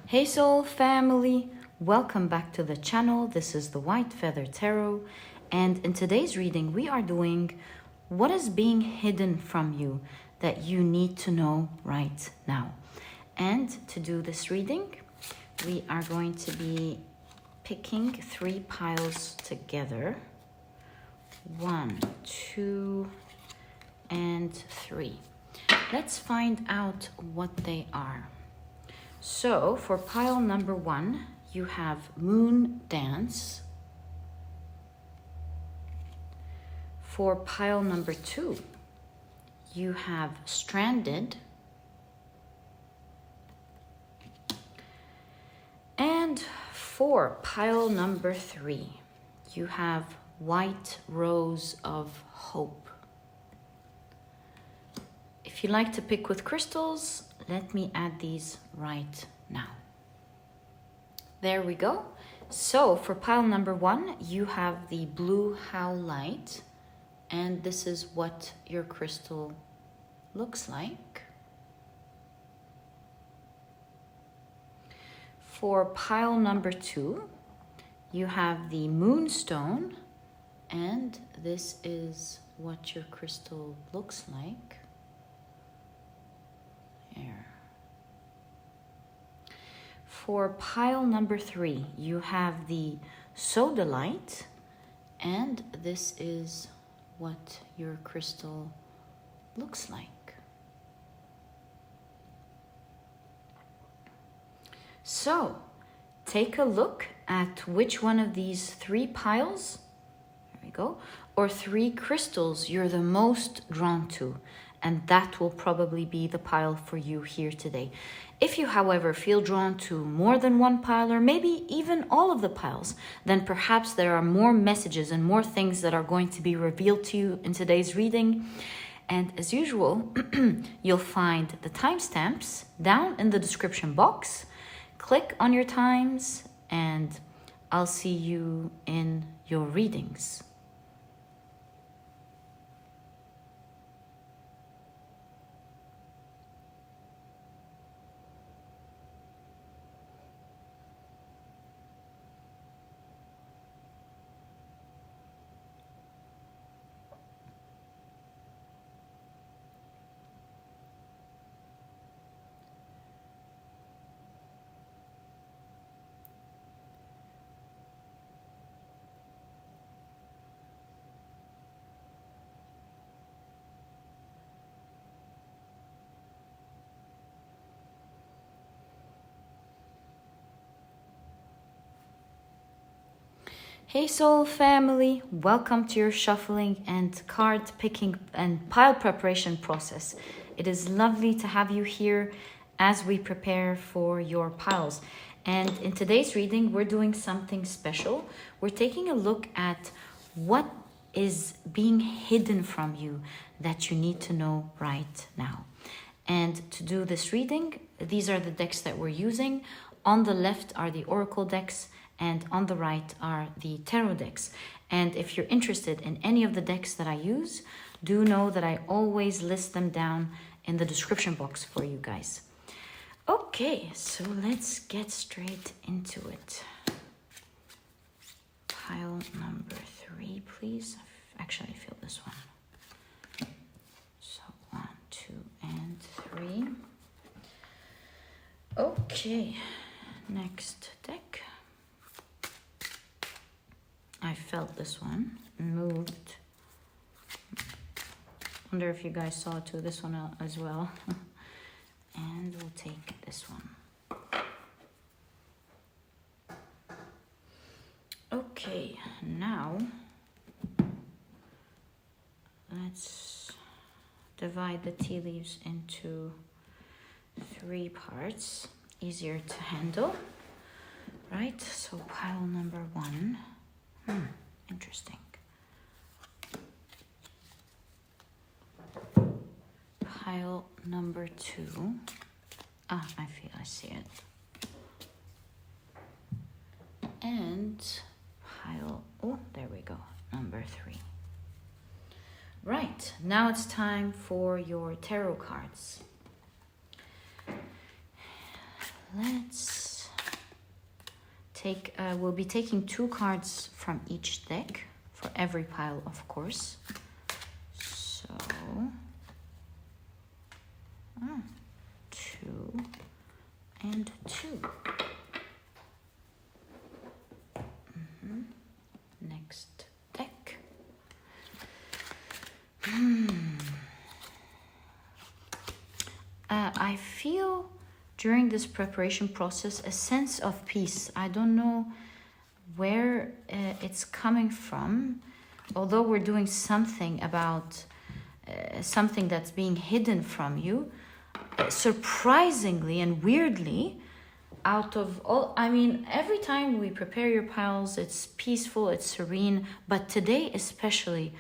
Hey Soul family, welcome back to the channel. This is the White Feather Tarot, and in today's reading we are doing what is being hidden from you that you need to know right now. And to do this reading, we are going to be picking 3 piles together. 1, 2, and 3. Let's find out what they are. So for pile number 1, you have Moondance. For pile number 2, you have Stranded. And for pile number 3, you have White Rose of Hope. If you like to pick with crystals, let me add these right now. There we go. So for pile number 1, you have the blue Howlite, and this is what your crystal looks like. For pile number 2, you have the Moonstone, and this is what your crystal looks like. Here. For pile number 3, you have the Sodalite, and this is what your crystal looks like. So, take a look at which one of these 3 piles, there we go, or 3 crystals you're the most drawn to, and that will probably be the pile for you here today. If you, however, feel drawn to more than one pile, or maybe even all of the piles, then perhaps there are more messages and more things that are going to be revealed to you in today's reading. And as usual, you'll find the timestamps down in the description box. Click on your times, and I'll see you in your readings. Hey Soul family, welcome to your shuffling and card picking and pile preparation process. It is lovely to have you here as we prepare for your piles. And in today's reading, we're doing something special. We're taking a look at what is being hidden from you that you need to know right now. And to do this reading, these are the decks that we're using. On the left are the Oracle decks, and on the right are the tarot decks. And if you're interested in any of the decks that I use, do know that I always list them down in the description box for you guys. Okay, so let's get straight into it. Pile number 3, please. Actually, I feel this one. So 1, 2, and 3. Okay, next deck. I felt this one moved. Wonder if you guys saw too, this one as well. And we'll take this one. Okay, now let's divide the tea leaves into 3 parts, easier to handle. Right, so pile number 1. Interesting. Pile number 2. I see it. And pile, there we go, number 3. Right, now it's time for your tarot cards. Let's we'll be taking 2 cards from each deck for every pile, of course. So 2 and 2. Next deck. I feel during this preparation process a sense of peace. I don't know where it's coming from, although we're doing something about something that's being hidden from you. Surprisingly and weirdly, out of all, I mean, every time we prepare your piles, it's peaceful, it's serene, but today especially,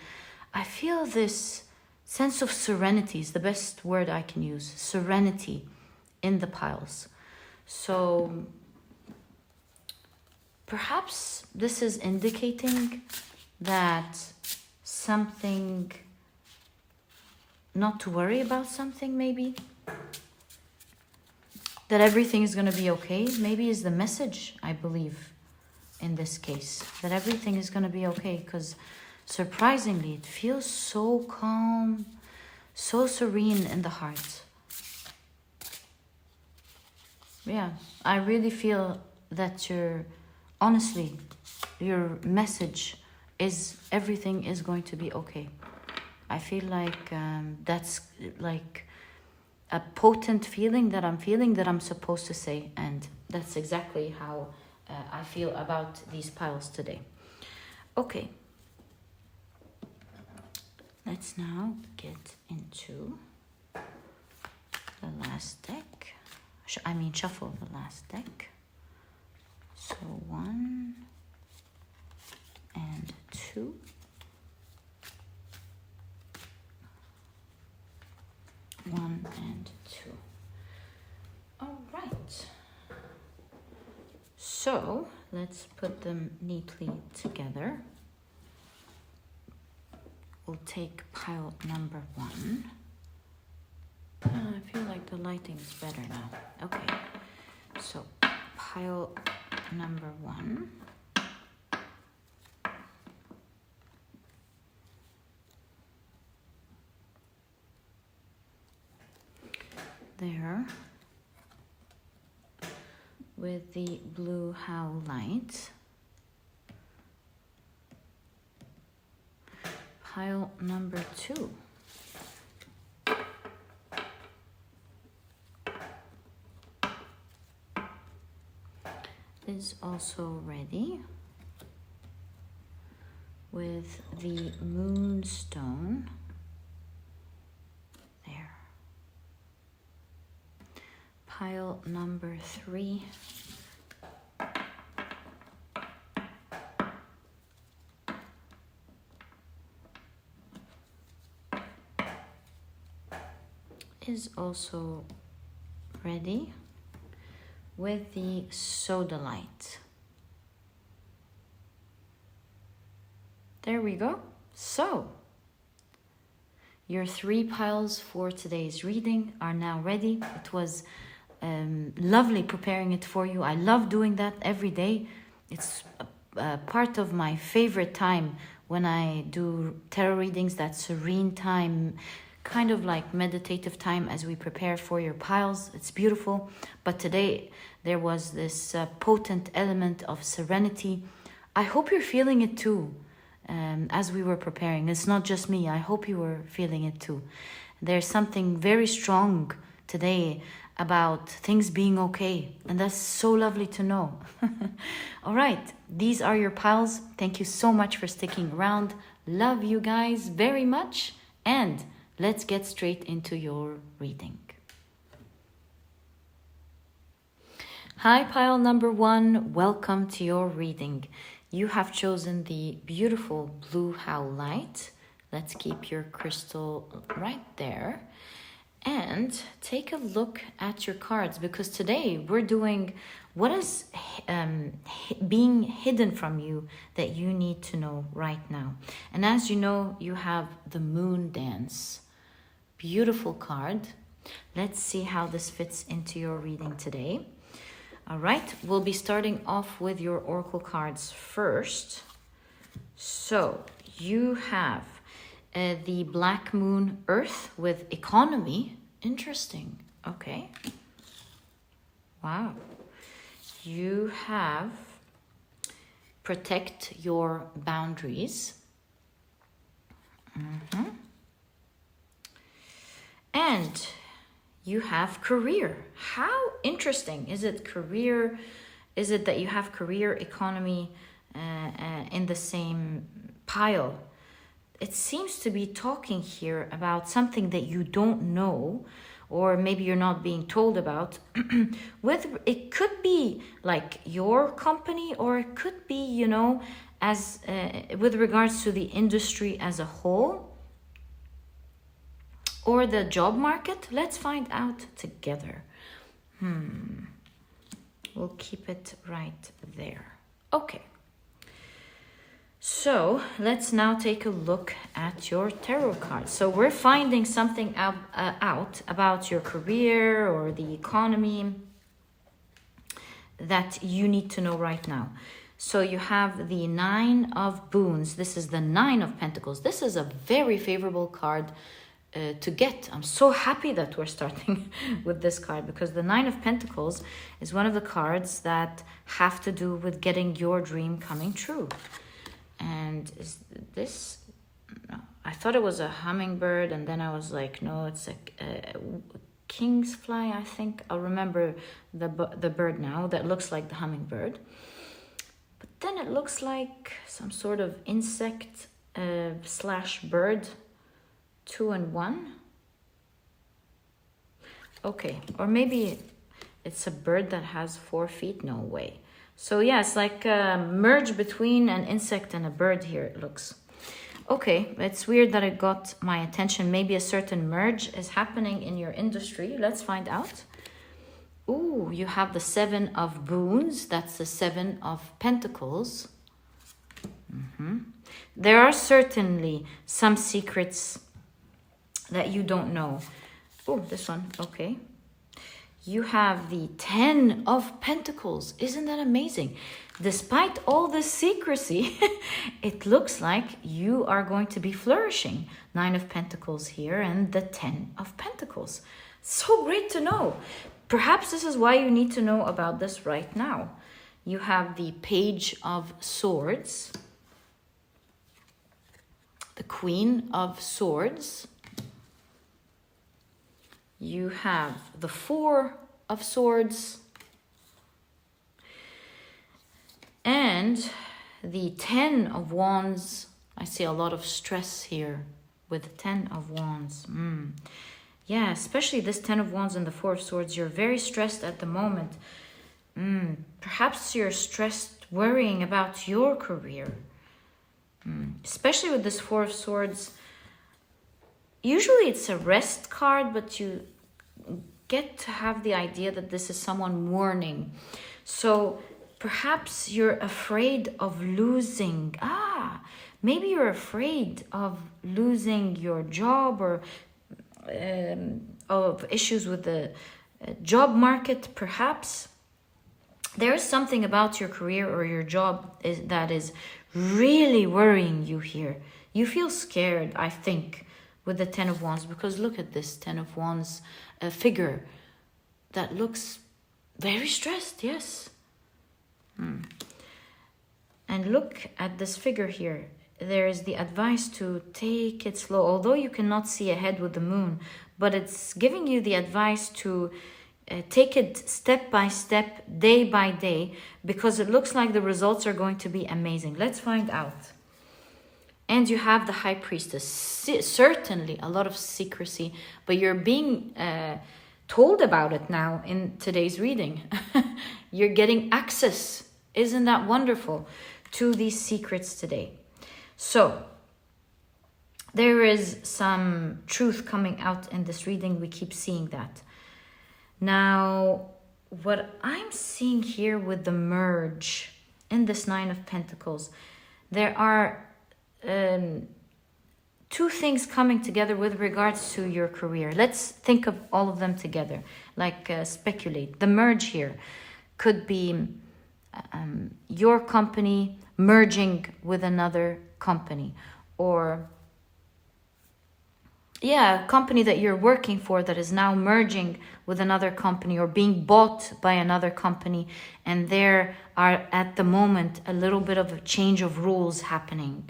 I feel this sense of serenity is the best word I can use. Serenity in the piles. So perhaps this is indicating that something, not to worry about something maybe, that everything is going to be okay, maybe is the message, I believe, in this case, that everything is going to be okay, because surprisingly, it feels so calm, so serene in the heart. Yeah, I really feel that honestly, your message is everything is going to be okay. I feel like that's like a potent feeling that I'm supposed to say, and that's exactly how I feel about these piles today. Okay, let's now get into the last deck. Shuffle the last deck. So 1 and 2. One and 2. All right. So let's put them neatly together. We'll take pile number 1. I feel like the lighting is better now. Okay. So pile number 1. There, with the blue Howlite. Pile number 2. Is also ready with the Moonstone. There. Pile number 3. Is also ready with the Sodalite. There we go. So, your 3 piles for today's reading are now ready. It was lovely preparing it for you. I love doing that every day. It's a part of my favorite time when I do tarot readings, that serene time, kind of like meditative time as we prepare for your piles. It's beautiful. But today there was this potent element of serenity. I hope you're feeling it too as we were preparing. It's not just me. I hope you were feeling it too. There's something very strong today about things being okay. And that's so lovely to know. All right. These are your piles. Thank you so much for sticking around. Love you guys very much. And let's get straight into your reading. Hi, pile number 1. Welcome to your reading. You have chosen the beautiful blue Howlite. Let's keep your crystal right there. And take a look at your cards, because today we're doing what is being hidden from you that you need to know right now. And as you know, you have the Moondance. Beautiful card. Let's see how this fits into your reading today. All right, we'll be starting off with your oracle cards first. So you have the Black Moon Earth with economy. Interesting. Okay. Wow. You have protect your boundaries. And you have career. How interesting. Is it career? Is it that you have career, economy in the same pile? It seems to be talking here about something that you don't know, or maybe you're not being told about. It could be like your company, or it could be, you know, as with regards to the industry as a whole, or the job market. Let's find out together. We'll keep it right there. Okay. So let's now take a look at your tarot cards. So we're finding something out about your career or the economy that you need to know right now. So you have the Nine of Boons. This is the Nine of Pentacles. This is a very favorable card to get. I'm so happy that we're starting with this card, because the Nine of Pentacles is one of the cards that have to do with getting your dream coming true. And is this, no, I thought it was a hummingbird, and then I was like, no, it's a king's fly, I think. I'll remember the bird now that looks like the hummingbird. But then it looks like some sort of insect slash bird, 2 in 1. Okay, or maybe it's a bird that has 4 feet. No way. So yeah, it's like a merge between an insect and a bird here, it looks. Okay, it's weird that it got my attention. Maybe a certain merge is happening in your industry. Let's find out. Ooh, you have the Seven of Boons. That's the Seven of Pentacles. There are certainly some secrets that you don't know. Oh, this one, okay. You have the Ten of Pentacles. Isn't that amazing? Despite all this secrecy, it looks like you are going to be flourishing. Nine of Pentacles here and the Ten of Pentacles. So great to know. Perhaps this is why you need to know about this right now. You have the Page of Swords, the Queen of Swords. You have the Four of Swords and the Ten of Wands. I see a lot of stress here with Ten of Wands. Yeah, especially this Ten of Wands and the Four of Swords. You're very stressed at the moment. Perhaps you're stressed worrying about your career. Especially with this Four of Swords. Usually it's a rest card, but you get to have the idea that this is someone mourning. So perhaps you're afraid of losing. Maybe you're afraid of losing your job, or of issues with the job market, perhaps. There's something about your career or your job that is really worrying you here. You feel scared, I think, with the Ten of Wands, because look at this Ten of Wands figure that looks very stressed. Yes. And look at this figure here. There is the advice to take it slow, although you cannot see ahead with the moon, but it's giving you the advice to take it step by step, day by day, because it looks like the results are going to be amazing. Let's find out. And you have the High Priestess. Certainly a lot of secrecy, but you're being told about it now in today's reading. You're getting access, isn't that wonderful, to these secrets today. So there is some truth coming out in this reading. We keep seeing that. Now, what I'm seeing here with the merge in this Nine of Pentacles, there are two things coming together with regards to your career. Let's think of all of them together, like speculate. The merge here. could be your company merging with another company, or a company that you're working for that is now merging with another company or being bought by another company, and there are at the moment a little bit of a change of rules happening.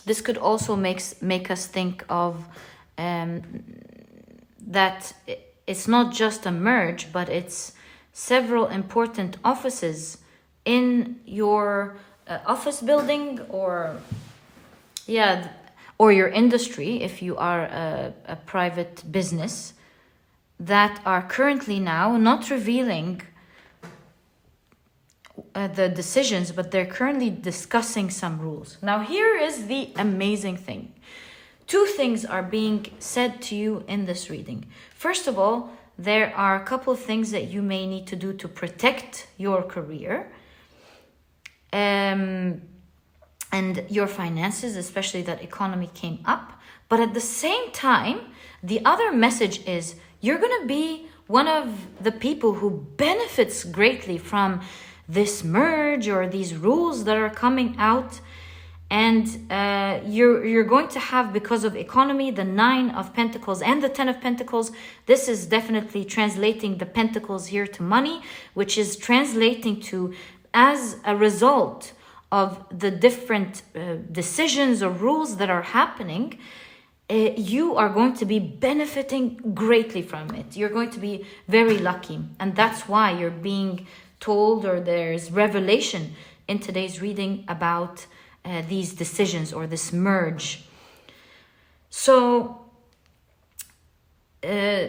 This could also make us think of that it's not just a merge, but it's several important offices in your office building, or your industry, if you are a private business, that are currently now not revealing the decisions, but they're currently discussing some rules. Now, here is the amazing thing. Two things are being said to you in this reading. First of all, there are a couple of things that you may need to do to protect your career and your finances, especially that economy came up. But at the same time, the other message is you're going to be one of the people who benefits greatly from this merge or these rules that are coming out. And you're going to have, because of economy, the 9 of Pentacles and the 10 of Pentacles. This is definitely translating the Pentacles here to money, which is translating to, as a result of the different decisions or rules that are happening, you are going to be benefiting greatly from it. You're going to be very lucky. And that's why you're being told, or there's revelation in today's reading about these decisions or this merge. So,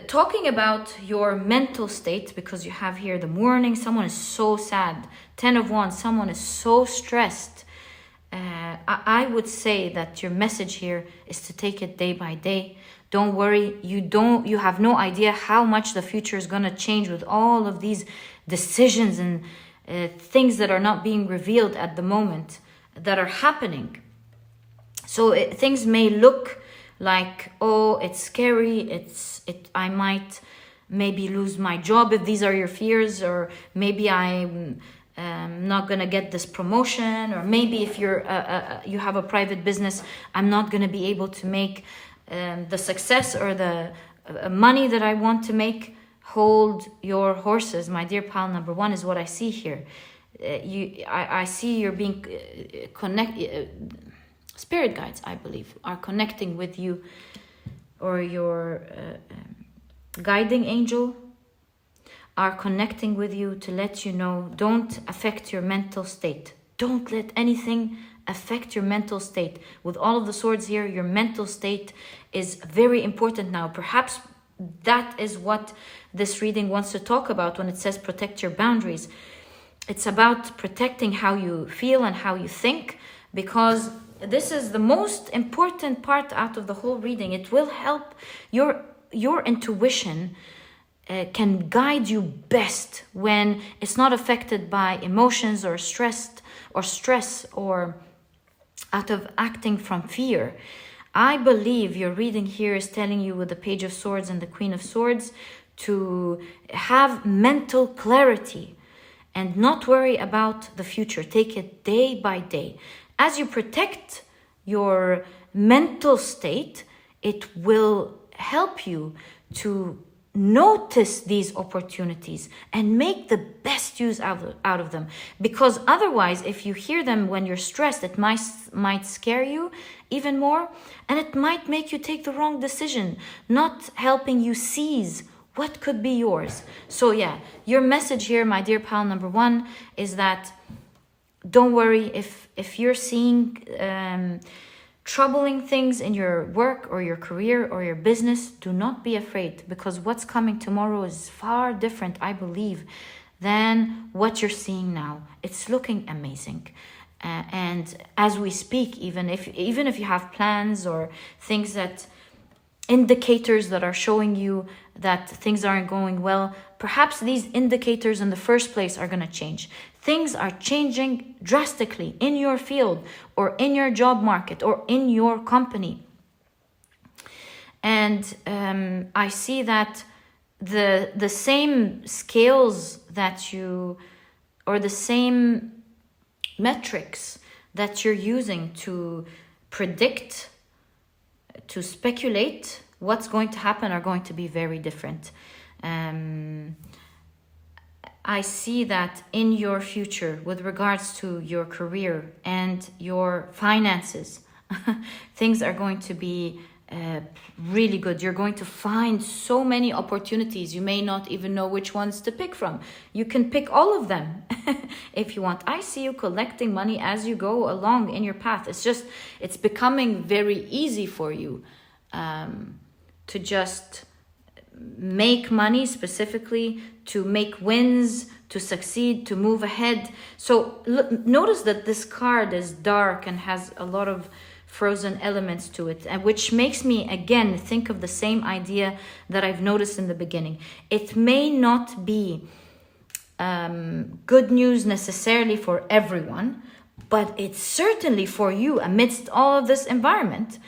talking about your mental state, because you have here the mourning, someone is so sad. 10 of Wands, someone is so stressed. I would say that your message here is to take it day by day. Don't worry. You have no idea how much the future is going to change with all of these decisions and things that are not being revealed at the moment, that are happening. So things may look like, oh, it's scary, I might maybe lose my job if these are your fears, or maybe I'm not gonna get this promotion, or maybe if you have a private business, I'm not gonna be able to make the success or the money that I want to make. Hold your horses, my dear pal number 1, is what I see here. I see you're being spirit guides, I believe, are connecting with you, or your guiding angel are connecting with you to let you know, don't affect your mental state. Don't let anything affect your mental state. With all of the swords here, your mental state is very important now. Perhaps that is what this reading wants to talk about when it says protect your boundaries. It's about protecting how you feel and how you think, because this is the most important part out of the whole reading. It will help your intuition can guide you best when it's not affected by emotions or stress or out of acting from fear. I believe your reading here is telling you, with the Page of Swords and the Queen of Swords, to have mental clarity and not worry about the future. Take it day by day. As you protect your mental state, it will help you to notice these opportunities and make the best use out of them. Because otherwise, if you hear them when you're stressed, it might scare you even more, and it might make you take the wrong decision, not helping you seize what could be yours. So yeah, your message here, my dear pal number 1, is that don't worry if you're seeing troubling things in your work or your career or your business. Do not be afraid, because what's coming tomorrow is far different, I believe, than what you're seeing now. It's looking amazing. And as we speak, even if you have plans or things, that indicators that are showing you that things aren't going well, perhaps these indicators in the first place are going to change. Things are changing drastically in your field or in your job market or in your company. And I see that the same scales that you, or the same metrics that you're using to predict, to speculate what's going to happen are going to be very different. I see that in your future with regards to your career and your finances, things are going to be really good. You're going to find so many opportunities. You may not even know which ones to pick from. You can pick all of them if you want. I see you collecting money as you go along in your path. It's becoming very easy for you to just make money, specifically to make wins, to succeed, to move ahead. So notice that this card is dark and has a lot of frozen elements to it, and which makes me again think of the same idea that I've noticed in the beginning. It may not be good news necessarily for everyone, but it's certainly for you amidst all of this environment.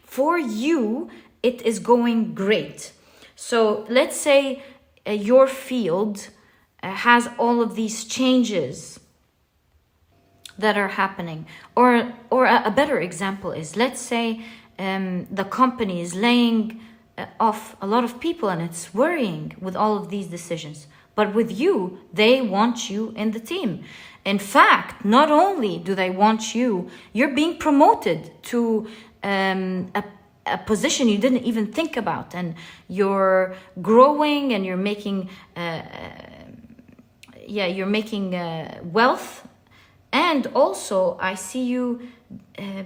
For you, it is going great. So let's say your field has all of these changes that are happening, or a better example is, let's say the company is laying off a lot of people and it's worrying with all of these decisions. But with you, they want you in the team. In fact, not only do they want you, you're being promoted to a position you didn't even think about, and you're growing and you're making wealth. And also I see you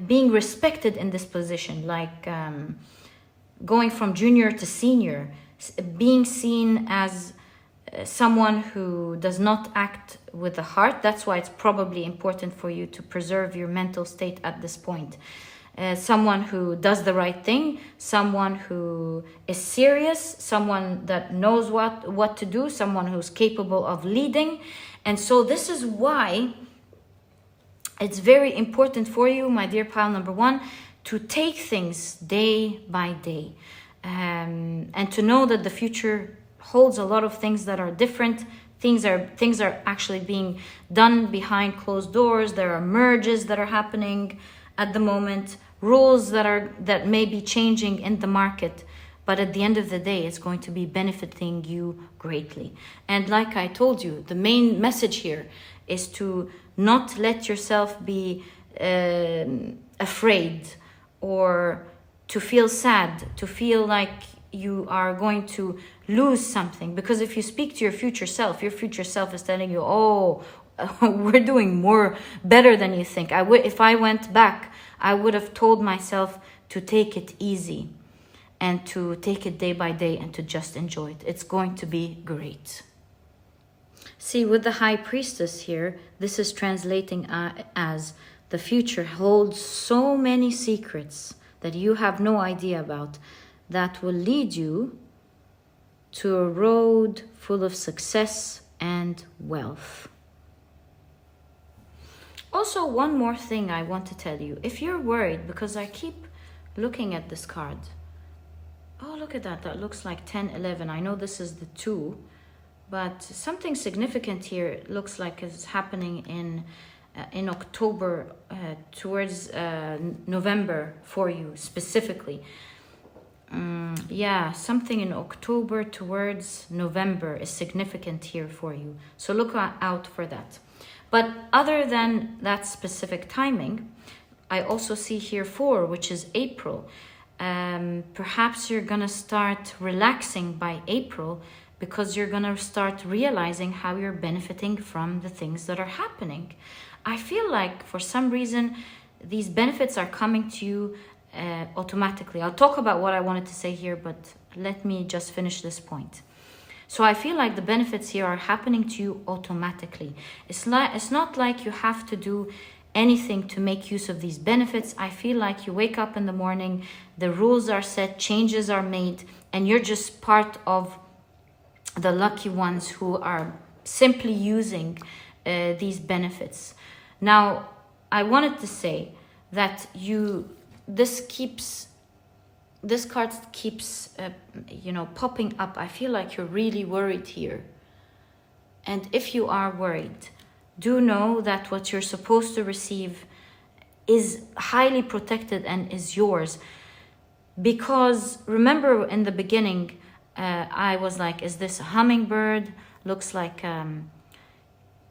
being respected in this position, like going from junior to senior, being seen as someone who does not act with the heart. That's why it's probably important for you to preserve your mental state at this point. Someone who does the right thing, someone who is serious, someone that knows what to do, someone who's capable of leading. And so this is why it's very important for you, my dear pile number one, to take things day by day, and to know that the future holds a lot of things that are different. Things are actually being done behind closed doors. There are merges that are happening at the moment, rules that may be changing in the market, but at the end of the day, it's going to be benefiting you greatly. And like I told you, the main message here is to not let yourself be afraid, or to feel sad, to feel like you are going to lose something. Because if you speak to your future self is telling you, oh, we're doing better than you think. If I went back, I would have told myself to take it easy and to take it day by day and to just enjoy it. It's going to be great. See, with the High Priestess here, this is translating as the future holds so many secrets that you have no idea about, that will lead you to a road full of success and wealth. Also, one more thing I want to tell you. If you're worried, because I keep looking at this card. Oh, look at that. That looks like 10, 11. I know this is the 2. But something significant here looks like is happening in October towards November for you specifically. Something in October towards November is significant here for you. So look out for that. But other than that specific timing, I also see here 4, which is April. Perhaps you're going to start relaxing by April, because you're going to start realizing how you're benefiting from the things that are happening. I feel like for some reason, these benefits are coming to you automatically. I'll talk about what I wanted to say here, but let me just finish this point. So I feel like the benefits here are happening to you automatically. It's not like you have to do anything to make use of these benefits. I feel like you wake up in the morning, the rules are set, changes are made, and you're just part of the lucky ones who are simply using these benefits. Now, I wanted to say that this keeps this card keeps, you know, popping up. I feel like you're really worried here. And if you are worried, do know that what you're supposed to receive is highly protected and is yours. Because remember in the beginning, I was like, is this a hummingbird? Looks like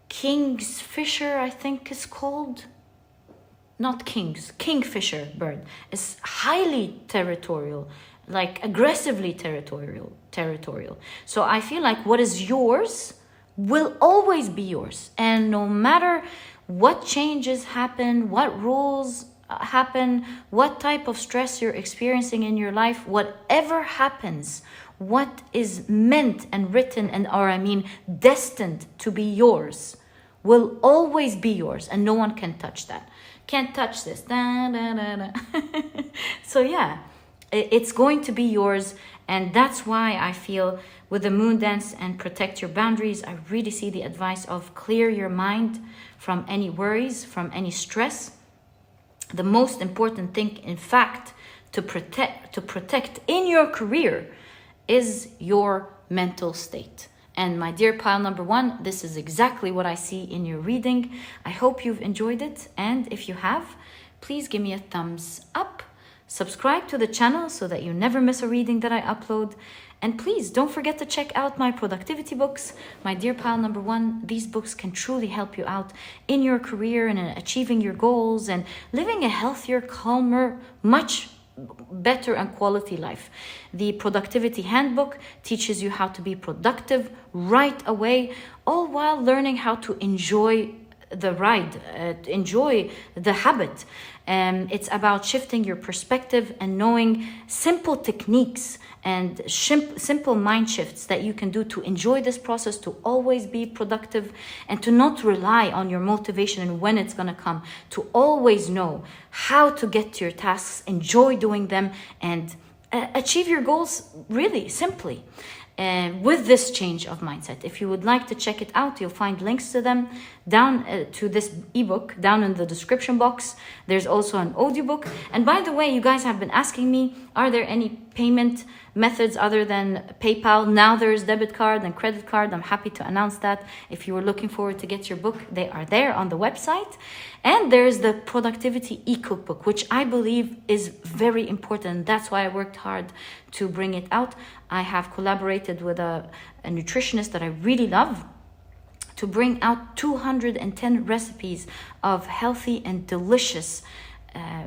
king's fisher, I think is called. Not kingfisher bird. It's highly territorial, like aggressively territorial. So I feel like what is yours will always be yours. And no matter what changes happen, what rules happen, what type of stress you're experiencing in your life, whatever happens, what is meant and written and, or I mean, destined to be yours will always be yours, and no one can touch that. Can't touch this. Da, da, da, da. So yeah, it's going to be yours. And that's why I feel with the Moondance and protect your boundaries, I really see the advice of clear your mind from any worries, from any stress. The most important thing, in fact, to protect in your career is your mental state. And my dear pile number one, this is exactly what I see in your reading. I hope you've enjoyed it. And if you have, please give me a thumbs up. Subscribe to the channel so that you never miss a reading that I upload. And please don't forget to check out my productivity books. My dear pile number one, these books can truly help you out in your career and in achieving your goals and living a healthier, calmer, much better and quality life. The productivity handbook teaches you how to be productive right away, all while learning how to enjoy the ride, enjoy the habit. It's about shifting your perspective and knowing simple techniques and simple mind shifts that you can do to enjoy this process, to always be productive and to not rely on your motivation and when it's going to come, to always know how to get to your tasks, enjoy doing them, and achieve your goals really simply. With this change of mindset. If you would like to check it out, you'll find links to them down to this ebook down in the description box. There's also an audiobook. And by the way, you guys have been asking me, are there any payment methods other than PayPal? Now there's debit card and credit card. I'm happy to announce that. If you were looking forward to get your book, they are there on the website. And there's the productivity e-cookbook, which I believe is very important. That's why I worked hard to bring it out. I have collaborated with a nutritionist that I really love to bring out 210 recipes of healthy and delicious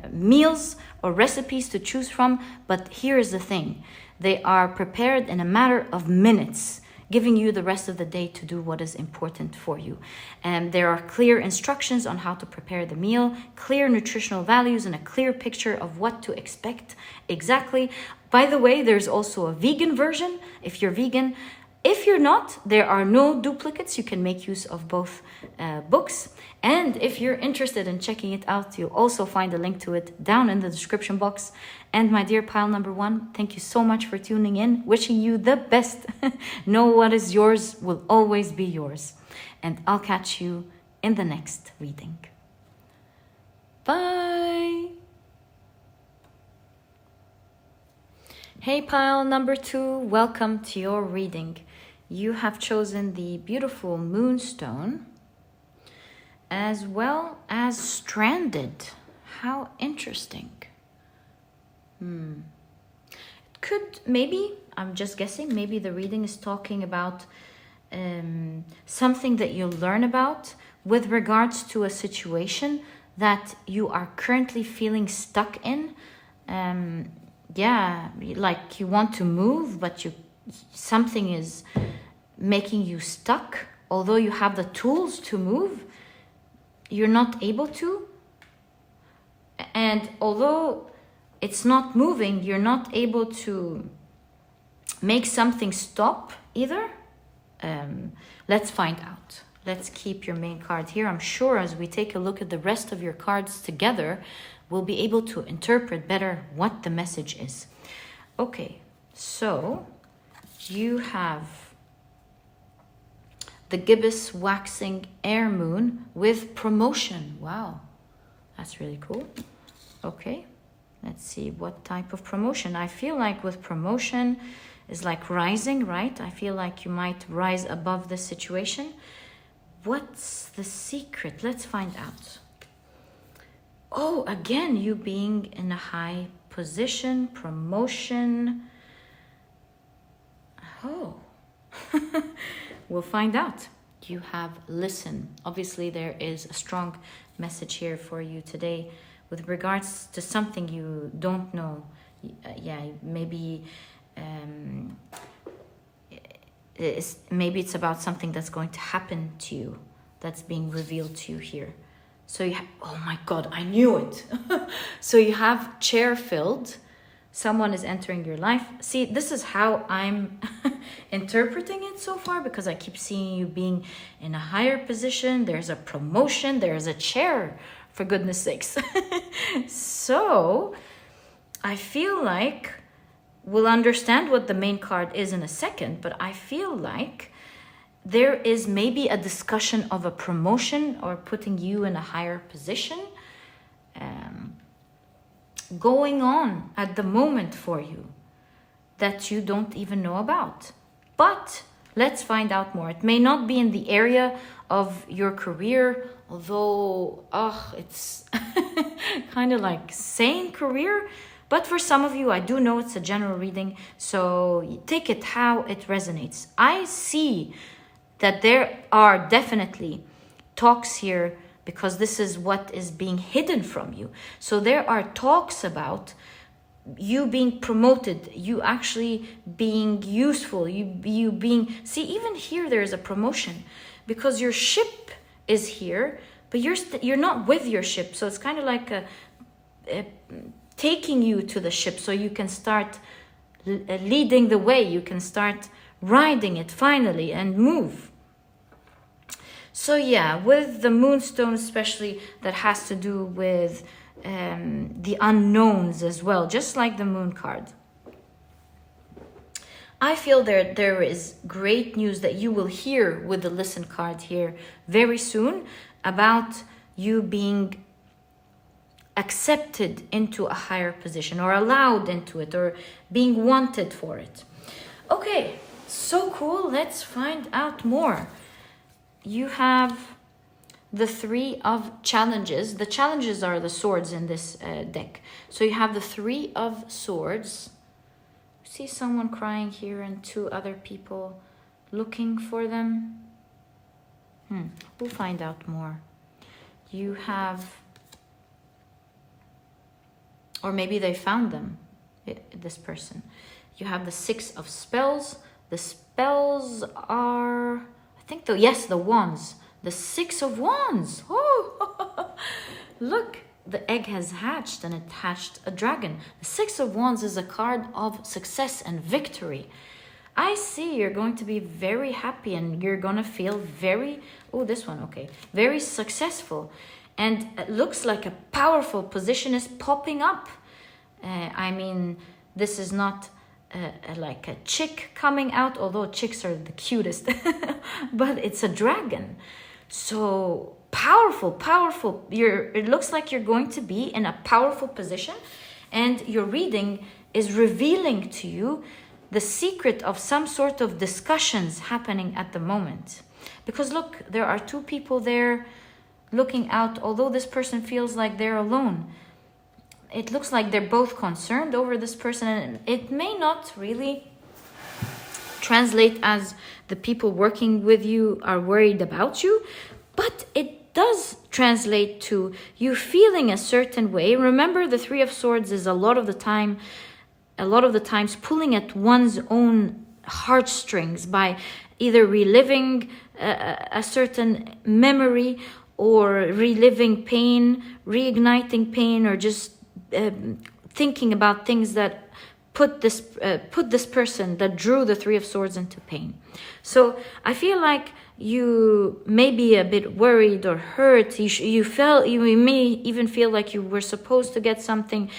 meals or recipes to choose from. But here's the thing. They are prepared in a matter of minutes, giving you the rest of the day to do what is important for you. And there are clear instructions on how to prepare the meal, clear nutritional values, and a clear picture of what to expect exactly. By the way, there's also a vegan version if you're vegan. If you're not, there are no duplicates. You can make use of both books. And if you're interested in checking it out, you'll also find a link to it down in the description box. And my dear pile number one, thank you so much for tuning in. Wishing you the best. Know what is yours will always be yours. And I'll catch you in the next reading. Bye. Hey pile number two, welcome to your reading. You have chosen the beautiful Moonstone as well as Stranded. How interesting. It could, maybe, I'm just guessing, maybe the reading is talking about something that you'll learn about with regards to a situation that you are currently feeling stuck in. Yeah, like you want to move, but something is making you stuck. Although you have the tools to move, you're not able to. And although it's not moving, you're not able to make something stop either. Let's find out. Let's keep your main card here. I'm sure as we take a look at the rest of your cards together, we'll be able to interpret better what the message is. Okay, so you have the gibbous waxing air moon with promotion. Wow, that's really cool. Okay, Let's see, what type of promotion? I feel like with promotion is like rising, right? I feel like you might rise above the situation. What's the secret? Let's find out. Oh, again, you being in a high position, promotion. Oh, we'll find out. You have listen. Obviously, there is a strong message here for you today with regards to something you don't know. Yeah, maybe maybe it's about something that's going to happen to you, that's being revealed to you here. So you have, oh my God, I knew it. So you have chair filled. Someone is entering your life. See, this is how I'm interpreting it so far, because I keep seeing you being in a higher position. There's a promotion. There's a chair, for goodness sakes. So I feel like we'll understand what the main card is in a second, but I feel like there is maybe a discussion of a promotion or putting you in a higher position going on at the moment for you that you don't even know about. But let's find out more. It may not be in the area of your career, although it's kind of like saying career. But for some of you, I do know it's a general reading, so take it how it resonates. I see that there are definitely talks here, because this is what is being hidden from you. So there are talks about you being promoted, you actually being useful, you being... See, even here there is a promotion, because your ship is here, but you're not with your ship. So it's kind of like taking you to the ship so you can start leading the way. You can start riding it finally and move. So yeah, with the Moonstone especially, that has to do with the unknowns as well, just like the Moon card. I feel there is great news that you will hear with the Listen card here very soon, about you being accepted into a higher position, or allowed into it, or being wanted for it. Okay, so cool. Let's find out more. You have the 3 of challenges. The challenges are the swords in this deck. So you have the 3 of swords. See someone crying here and 2 other people looking for them. We'll find out more. You have, or maybe they found them, this person. You have the 6 of spells. The spells are... the wands. The 6 of wands. Oh, look, the egg has hatched and it hatched a dragon. The 6 of wands is a card of success and victory. I see you're going to be very happy and you're going to feel very, very successful. And it looks like a powerful position is popping up. This is not like a chick coming out, although chicks are the cutest, but it's a dragon. So powerful. It looks like you're going to be in a powerful position, and your reading is revealing to you the secret of some sort of discussions happening at the moment. Because look, there are 2 people there looking out, although this person feels like they're alone. It looks like they're both concerned over this person, and it may not really translate as the people working with you are worried about you, but it does translate to you feeling a certain way. Remember, the 3 of swords is a lot of the times pulling at one's own heartstrings by either reliving a certain memory, or reliving pain, reigniting pain, or just thinking about things that put this person that drew the 3 of swords into pain. So I feel like you may be a bit worried or hurt. You may even feel like you were supposed to get something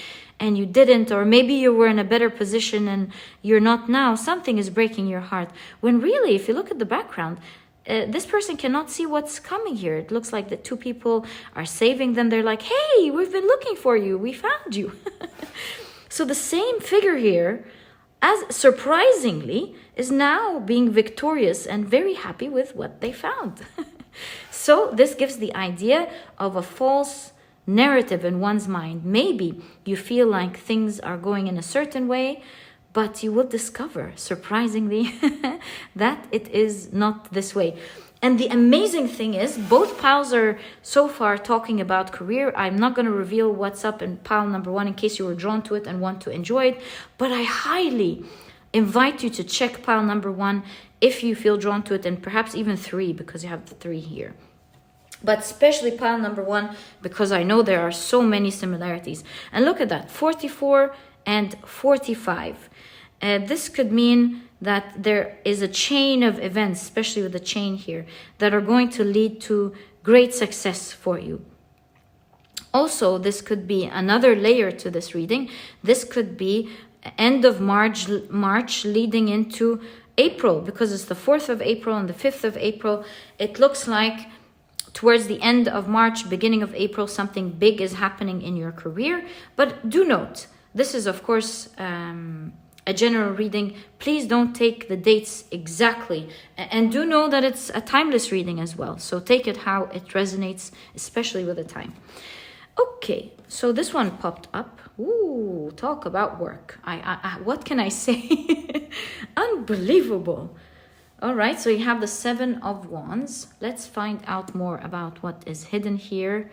and you didn't, or maybe you were in a better position and you're not now. Something is breaking your heart, when really, if you look at the background, this person cannot see what's coming here. It looks like the two people are saving them. They're like, hey, we've been looking for you. We found you. So the same figure here, as surprisingly, is now being victorious and very happy with what they found. So this gives the idea of a false narrative in one's mind. Maybe you feel like things are going in a certain way, but you will discover, surprisingly, that it is not this way. And the amazing thing is, both piles are so far talking about career. I'm not going to reveal what's up in pile number 1 in case you were drawn to it and want to enjoy it. But I highly invite you to check pile number 1 if you feel drawn to it, and perhaps even 3 because you have the 3 here. But especially pile number 1 because I know there are so many similarities. And look at that, 44 and 45. This could mean that there is a chain of events, especially with the chain here, that are going to lead to great success for you. Also, this could be another layer to this reading. This could be end of March leading into April, because it's the 4th of April and the 5th of April. It looks like towards the end of March, beginning of April, something big is happening in your career. But do note, this is, of course, a general reading. Please don't take the dates exactly. And do know that it's a timeless reading as well. So take it how it resonates, especially with the time. Okay, so this one popped up. Ooh, talk about work. What can I say? Unbelievable. All right, so you have the 7 of Wands. Let's find out more about what is hidden here.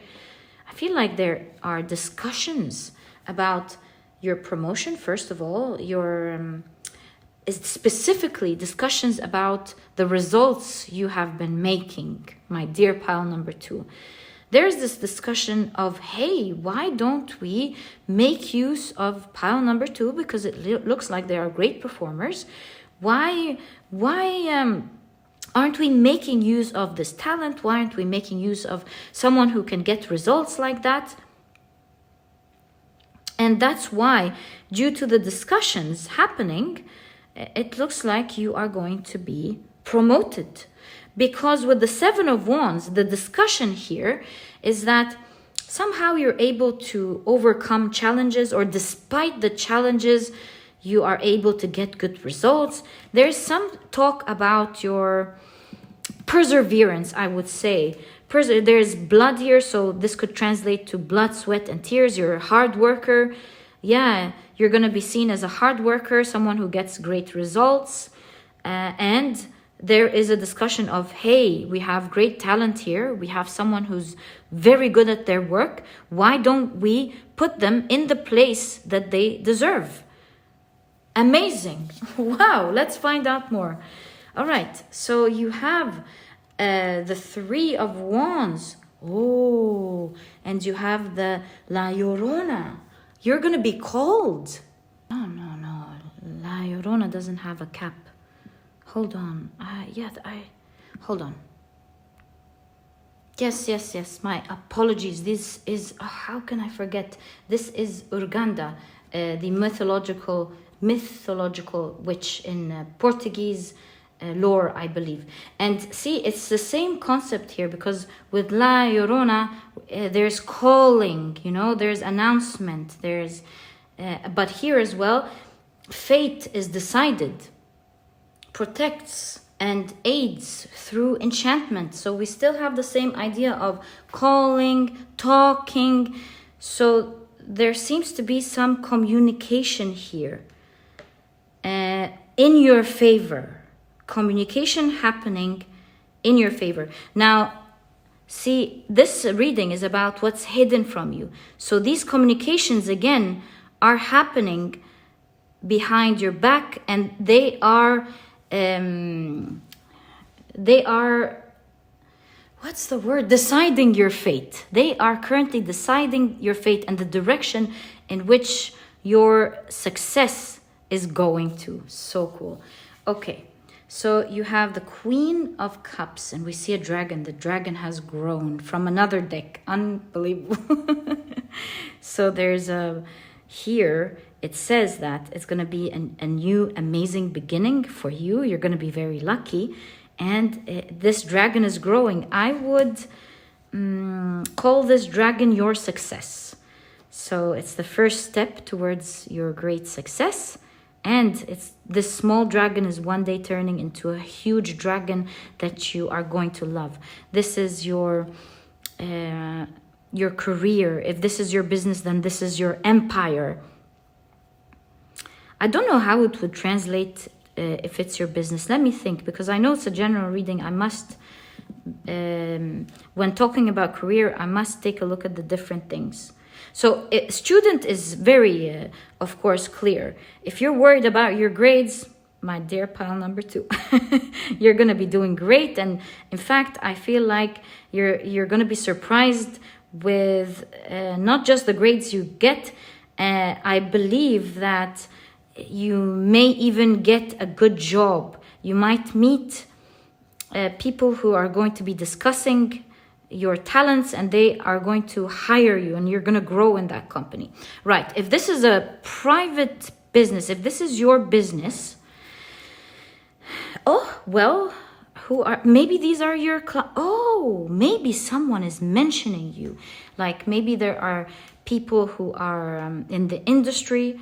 I feel like there are discussions about your promotion, first of all, your specifically discussions about the results you have been making, my dear pile number 2. There's this discussion of, hey, why don't we make use of pile number 2, because it looks like they are great performers. Why aren't we making use of this talent? Why aren't we making use of someone who can get results like that? And that's why, due to the discussions happening, it looks like you are going to be promoted. Because with the 7 of Wands, the discussion here is that somehow you're able to overcome challenges, or despite the challenges, you are able to get good results. There's some talk about your perseverance, I would say. There's blood here, so this could translate to blood, sweat, and tears. You're a hard worker. Yeah, you're going to be seen as a hard worker, someone who gets great results. And there is a discussion of, hey, we have great talent here. We have someone who's very good at their work. Why don't we put them in the place that they deserve? Amazing. Wow, let's find out more. All right, so you have the 3 of Wands. Oh, and you have the La Llorona. You're going to be called. No. La Llorona doesn't have a cap. Hold on. Hold on. Yes. My apologies. This is, how can I forget? This is Urganda, the mythological witch in Portuguese lore, I believe. And see, it's the same concept here, because with La Llorona, there's calling, there's announcement, but here as well, fate is decided, protects and aids through enchantment. So we still have the same idea of calling, talking. So there seems to be some communication here in your favor. Communication happening in your favor. Now, see, this reading is about what's hidden from you. So these communications, again, are happening behind your back, and they are, what's the word? Deciding your fate. They are currently deciding your fate and the direction in which your success is going to. So cool. Okay. So you have the Queen of Cups, and we see a dragon. The dragon has grown from another deck. Unbelievable. So there's here it says that it's going to be a new amazing beginning for you. You're going to be very lucky. and this dragon is growing. I would call this dragon your success. So it's the first step towards your great success. And this small dragon is one day turning into a huge dragon that you are going to love. This is your career. If this is your business, then this is your empire. I don't know how it would translate if it's your business. Let me think, because I know it's a general reading. I must, when talking about career, I must take a look at the different things. So student is very, of course, clear. If you're worried about your grades, my dear pile number 2, you're going to be doing great. And in fact, I feel like you're going to be surprised with not just the grades you get. I believe that you may even get a good job. You might meet people who are going to be discussing your talents, and they are going to hire you, and you're going to grow in that company. Right. If this is a private business, if this is your business, oh, well, maybe these are your maybe someone is mentioning you. Like maybe there are people who are in the industry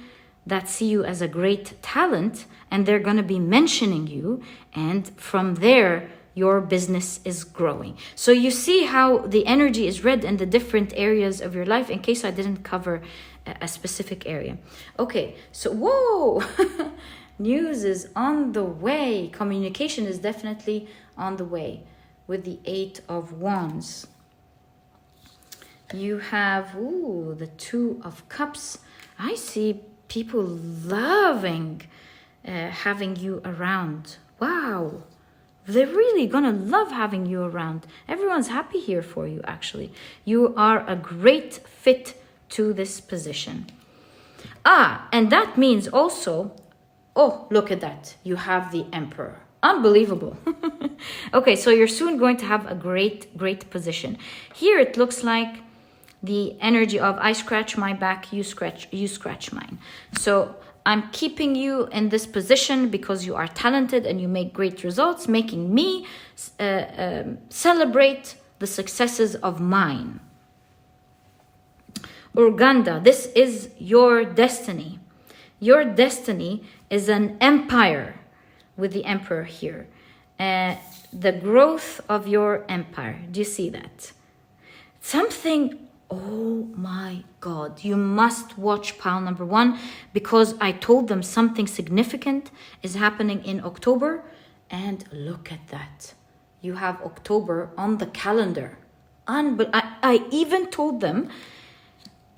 that see you as a great talent, and they're going to be mentioning you, and from there your business is growing. So you see how the energy is read in the different areas of your life, in case I didn't cover a specific area. Okay, so whoa, news is on the way. Communication is definitely on the way with the 8 of Wands. You have the 2 of Cups. I see people loving having you around. Wow. They're really gonna love having you around. Everyone's happy here for you, actually. You are a great fit to this position. And that means also, look at that. You have the Emperor. Unbelievable. Okay, so you're soon going to have a great position. Here it looks like the energy of I scratch my back, you scratch mine. So I'm keeping you in this position because you are talented and you make great results, making me celebrate the successes of mine. Urganda, this is your destiny. Your destiny is an empire with the Emperor here. The growth of your empire. Do you see that? Something... Oh my God, you must watch pile number 1, because I told them something significant is happening in October. And look at that. You have October on the calendar. I even told them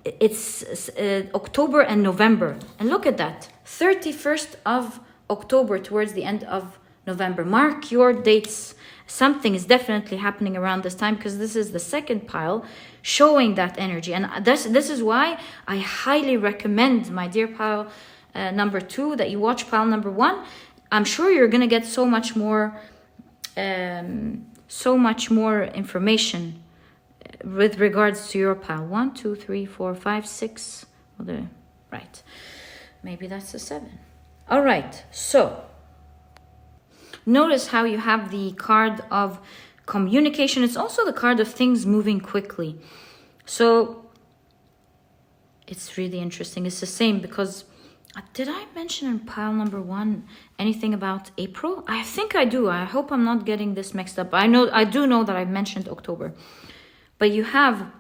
it's October and November. And look at that. 31st of October towards the end of November. Mark your dates. Something is definitely happening around this time, because this is the second pile showing that energy. And this is why I highly recommend, my dear pile number 2, that you watch pile number 1. I'm sure you're going to get so much more information with regards to your pile. 1, 2, 3, 4, 5, 6. Right. Maybe that's a 7. All right. So notice how you have the card of communication. It's also the card of things moving quickly. So it's really interesting. It's the same, because did I mention in pile number 1 anything about April? I think I do. I hope I'm not getting this mixed up. I do know that I mentioned October. But you have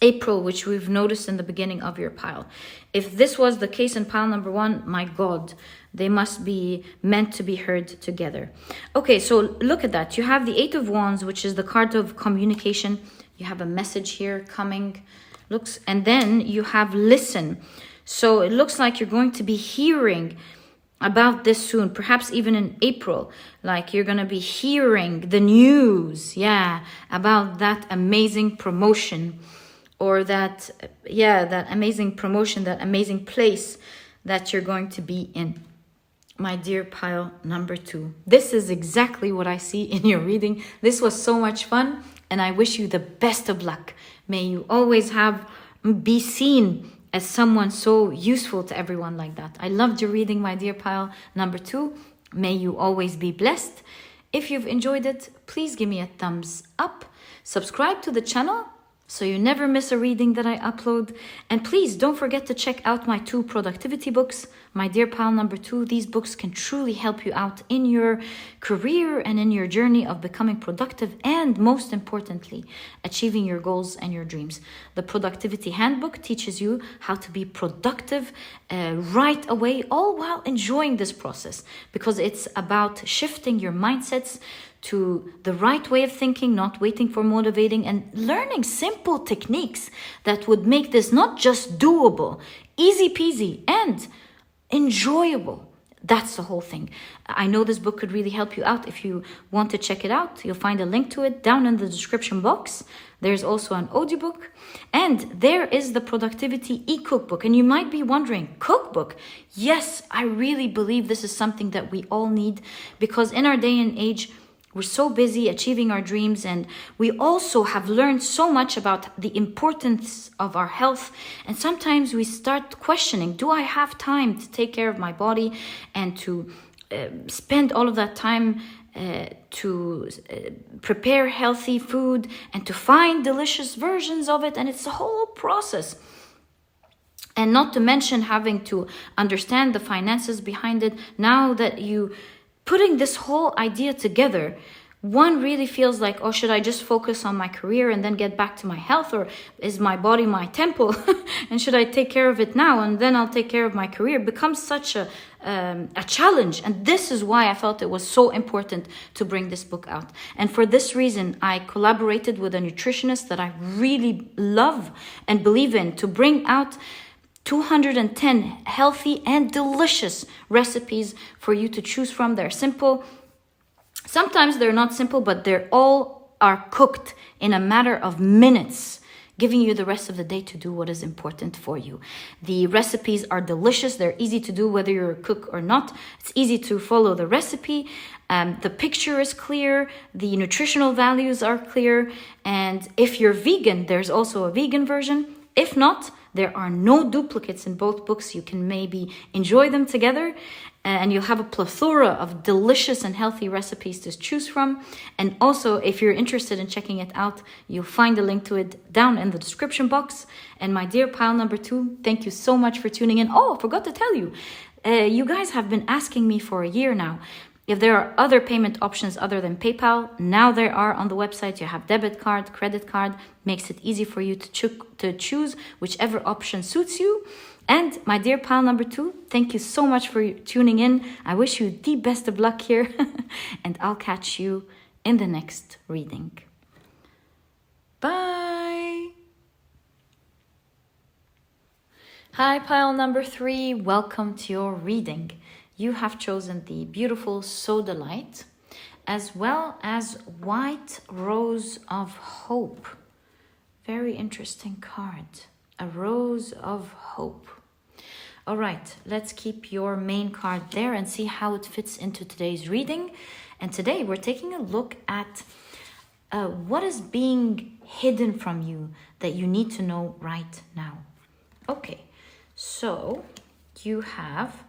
April, which we've noticed in the beginning of your pile. If this was the case in pile number 1, my God, they must be meant to be heard together. Okay, so look at that. You have the 8 of Wands, which is the card of communication. You have a message here coming. And then you have listen. So it looks like you're going to be hearing about this soon, perhaps even in April. Like you're going to be hearing the news, about that amazing promotion, or that amazing promotion, that amazing place that you're going to be in. My dear pile number 2. This is exactly what I see in your reading. This was so much fun, and I wish you the best of luck. May you always be seen as someone so useful to everyone like that. I loved your reading, my dear pile number 2. May you always be blessed. If you've enjoyed it, please give me a thumbs up. Subscribe to the channel so you never miss a reading that I upload. And please don't forget to check out my 2 productivity books, My Dear Pile number 2. These books can truly help you out in your career and in your journey of becoming productive and, most importantly, achieving your goals and your dreams. The Productivity Handbook teaches you how to be productive right away, all while enjoying this process, because it's about shifting your mindsets to the right way of thinking, not waiting for motivating, and learning simple techniques that would make this not just doable, easy peasy, and enjoyable. That's the whole thing. I know this book could really help you out. If you want to check it out, you'll find a link to it down in the description box. There's also an audiobook, and there is the Productivity e-cookbook. And you might be wondering, cookbook? Yes, I really believe this is something that we all need, because in our day and age, we're so busy achieving our dreams, and we also have learned so much about the importance of our health. And sometimes we start questioning, do I have time to take care of my body and to spend all of that time to prepare healthy food and to find delicious versions of it? And it's a whole process. And not to mention having to understand the finances behind it. Now that you putting this whole idea together, one really feels like, oh, should I just focus on my career and then get back to my health? Or is my body my temple? And should I take care of it now and then I'll take care of my career? It becomes such a challenge. And this is why I felt it was so important to bring this book out. And for this reason, I collaborated with a nutritionist that I really love and believe in to bring out 210 healthy and delicious recipes for you to choose from. They're simple. Sometimes they're not simple, but they're all are cooked in a matter of minutes, giving you the rest of the day to do what is important for you. The recipes are delicious. They're easy to do whether you're a cook or not. It's easy to follow the recipe. The picture is clear. The nutritional values are clear. And if you're vegan, there's also a vegan version. If not, there are no duplicates in both books. You can maybe enjoy them together, and you'll have a plethora of delicious and healthy recipes to choose from. And also, if you're interested in checking it out, you'll find a link to it down in the description box. And my dear pile number 2, thank you so much for tuning in. Oh, I forgot to tell you, you guys have been asking me for a year now if there are other payment options other than PayPal. Now there are on the website. You have debit card, credit card. Makes it easy for you to choose whichever option suits you. And my dear pal number 2, thank you so much for tuning in. I wish you the best of luck here. And I'll catch you in the next reading. Bye. Hi, pile number 3. Welcome to your reading. You have chosen the beautiful Sodalite, as well as White Rose of Hope. Very interesting card. A Rose of Hope. All right, let's keep your main card there and see how it fits into today's reading. And today we're taking a look at what is being hidden from you that you need to know right now. Okay, so you have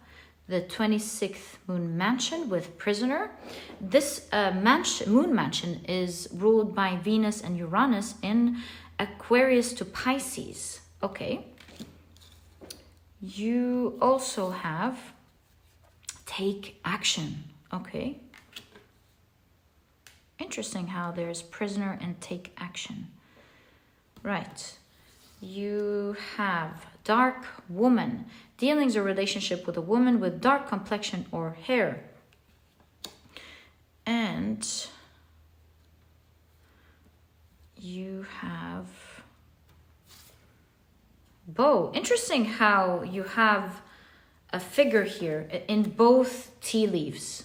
the 26th Moon Mansion with Prisoner. This Moon Mansion is ruled by Venus and Uranus in Aquarius to Pisces. Okay. You also have Take Action. Okay. Interesting how there's Prisoner and Take Action. Right. You have Dark Woman. Dealings or relationship with a woman with dark complexion or hair. And you have Bow. Interesting how you have a figure here in both tea leaves.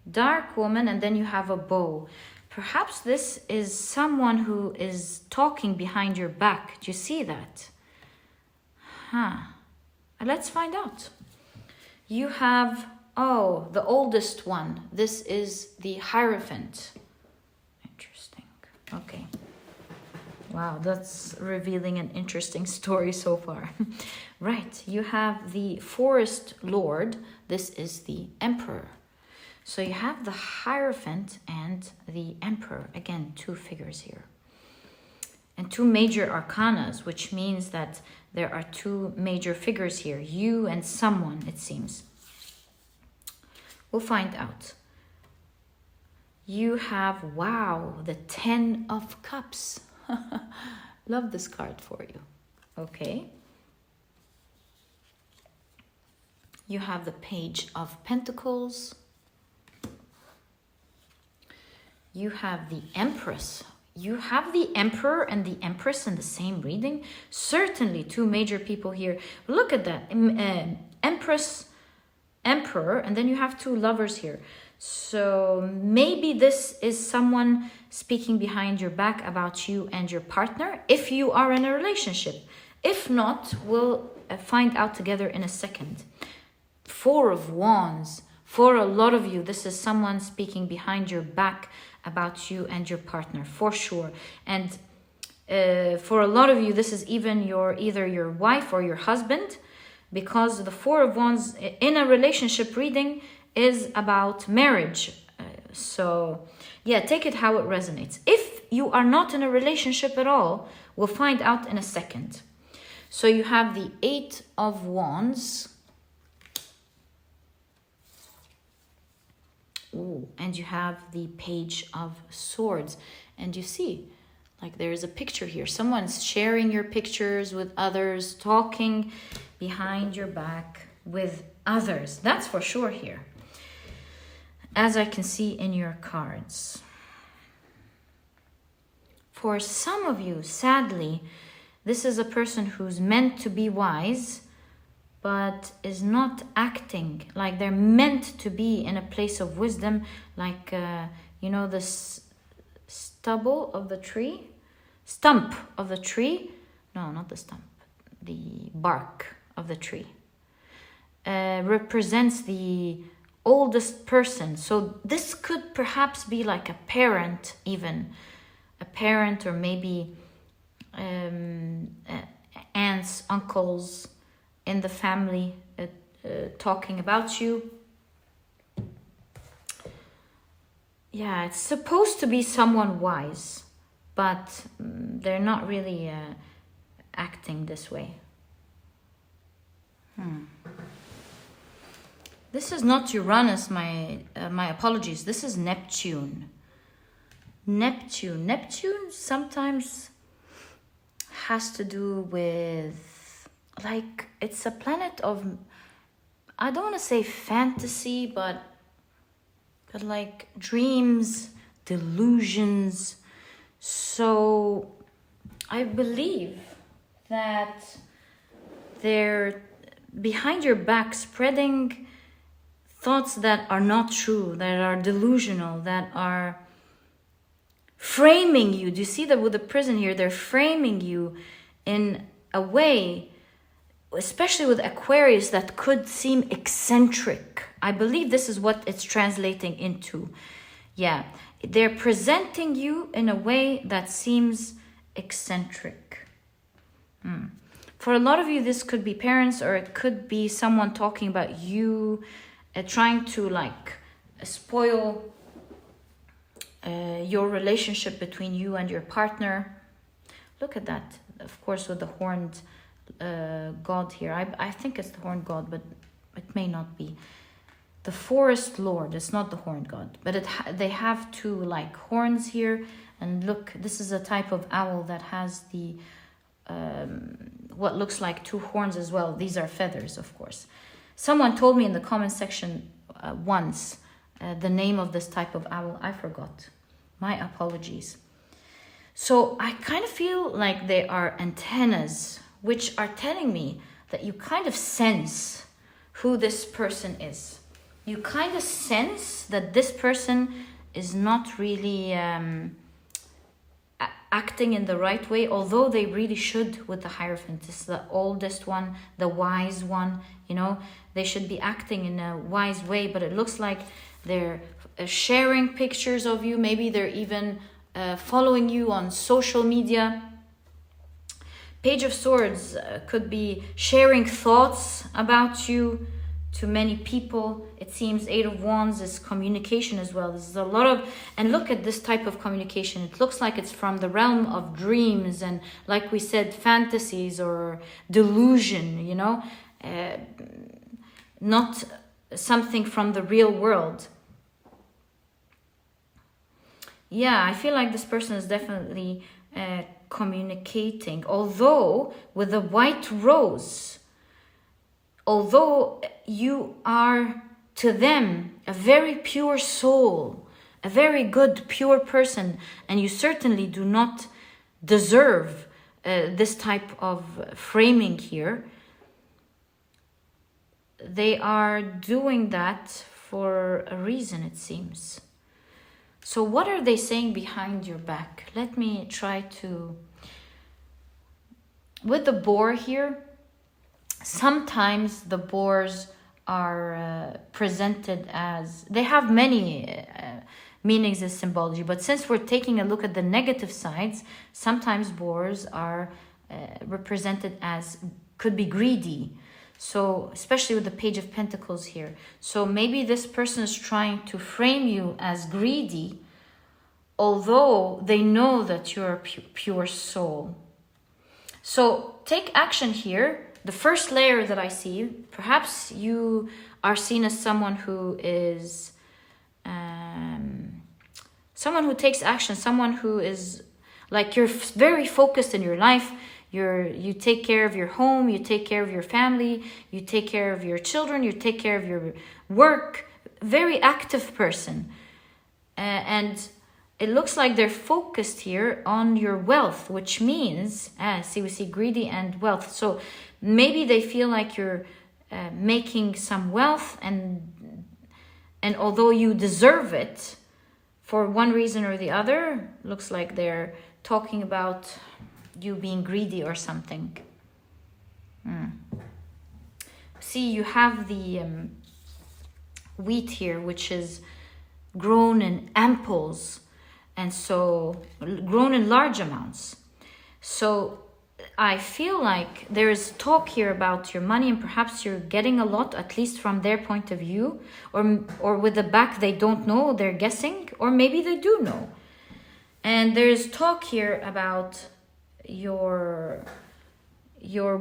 Dark Woman, and then you have a bow. Perhaps this is someone who is talking behind your back. Do you see that? Let's find out. You have, the oldest one. This is the Hierophant. Interesting. Okay. Wow, that's revealing an interesting story so far. Right, you have the Forest Lord. This is the Emperor. So you have the Hierophant and the Emperor. Again, 2 figures here. And 2 major arcanas, which means that there are 2 major figures here. You and someone, it seems. We'll find out. You have, wow, the 10 of Cups. Love this card for you. Okay. You have the Page of Pentacles. You have the Empress. You have the Emperor and the Empress in the same reading. Certainly 2 major people here. Look at that. Empress, Emperor, and then you have 2 lovers here. So maybe this is someone speaking behind your back about you and your partner, if you are in a relationship. If not, we'll find out together in a second. 4 of Wands. For a lot of you, this is someone speaking behind your back about you and your partner, for sure. And for a lot of you, this is even either your wife or your husband, because the 4 of Wands in a relationship reading is about marriage. So yeah, take it how it resonates. If you are not in a relationship at all, we'll find out in a second. So you have the 8 of Wands. Ooh, and you have the Page of Swords. And you see, like there is a picture here. Someone's sharing your pictures with others, talking behind your back with others. That's for sure here, as I can see in your cards. For some of you, sadly, this is a person who's meant to be wise, but is not acting like they're meant to be in a place of wisdom, like, you know, the stump of the tree? No, not the stump. The bark of the tree. Represents the oldest person. So this could perhaps be like a parent even. A parent, or maybe aunts, uncles in the family talking about you. Yeah, it's supposed to be someone wise, but they're not really acting this way. This is not Uranus, my apologies. This is Neptune. Neptune sometimes has to do with, like, it's a planet of, I don't want to say fantasy, but like dreams, delusions. So I believe that they're behind your back spreading thoughts that are not true, that are delusional, that are framing you. Do you see that with the prison here? They're framing you in a way, especially with Aquarius, that could seem eccentric. I believe this is what it's translating into. Yeah, they're presenting you in a way that seems eccentric. For a lot of you, this could be parents, or it could be someone talking about you, trying to like spoil your relationship between you and your partner. Look at that, of course, with the horned god here. I think it's the horned god, but it may not be. The forest lord, it's not the horned god, but they have 2 like horns here. And look, this is a type of owl that has the what looks like 2 horns as well. These are feathers, of course. Someone told me in the comment section once the name of this type of owl. I forgot. My apologies. So I kind of feel like they are antennas, which are telling me that you kind of sense who this person is. You kind of sense that this person is not really acting in the right way, although they really should with the Hierophant. This is the oldest one, the wise one, you know. They should be acting in a wise way, but it looks like they're sharing pictures of you. Maybe they're even following you on social media. Page of Swords could be sharing thoughts about you to many people. It seems Eight of Wands is communication as well. This is a lot of, and look at this type of communication. It looks like it's from the realm of dreams and, like we said, fantasies or delusion, you know, not something from the real world. Yeah, I feel like this person is definitely communicating, although with a white rose. Although you are to them a very pure soul, a very good, pure person, and you certainly do not deserve this type of framing here, they are doing that for a reason, it seems. So what are they saying behind your back? Let me try to... With the boar here, sometimes the boars are presented as... They have many meanings as symbology, but since we're taking a look at the negative sides, sometimes boars are represented as... could be greedy. So, especially with the Page of Pentacles here. So maybe this person is trying to frame you as greedy, although they know that you're a pure soul. So take action here. The first layer that I see, perhaps you are seen as someone who is... someone who takes action, someone who is... like you're very focused in your life. You take care of your home, you take care of your family, you take care of your children, you take care of your work. Very active person. And it looks like they're focused here on your wealth, which means, we see greedy and wealth. So maybe they feel like you're making some wealth, and although you deserve it for one reason or the other, looks like they're talking about you being greedy or something. See, you have the wheat here, which is grown in amples, and so grown in large amounts. So I feel like there is talk here about your money, and perhaps you're getting a lot, at least from their point of view, or with the back they don't know, they're guessing, or maybe they do know. And there's talk here about your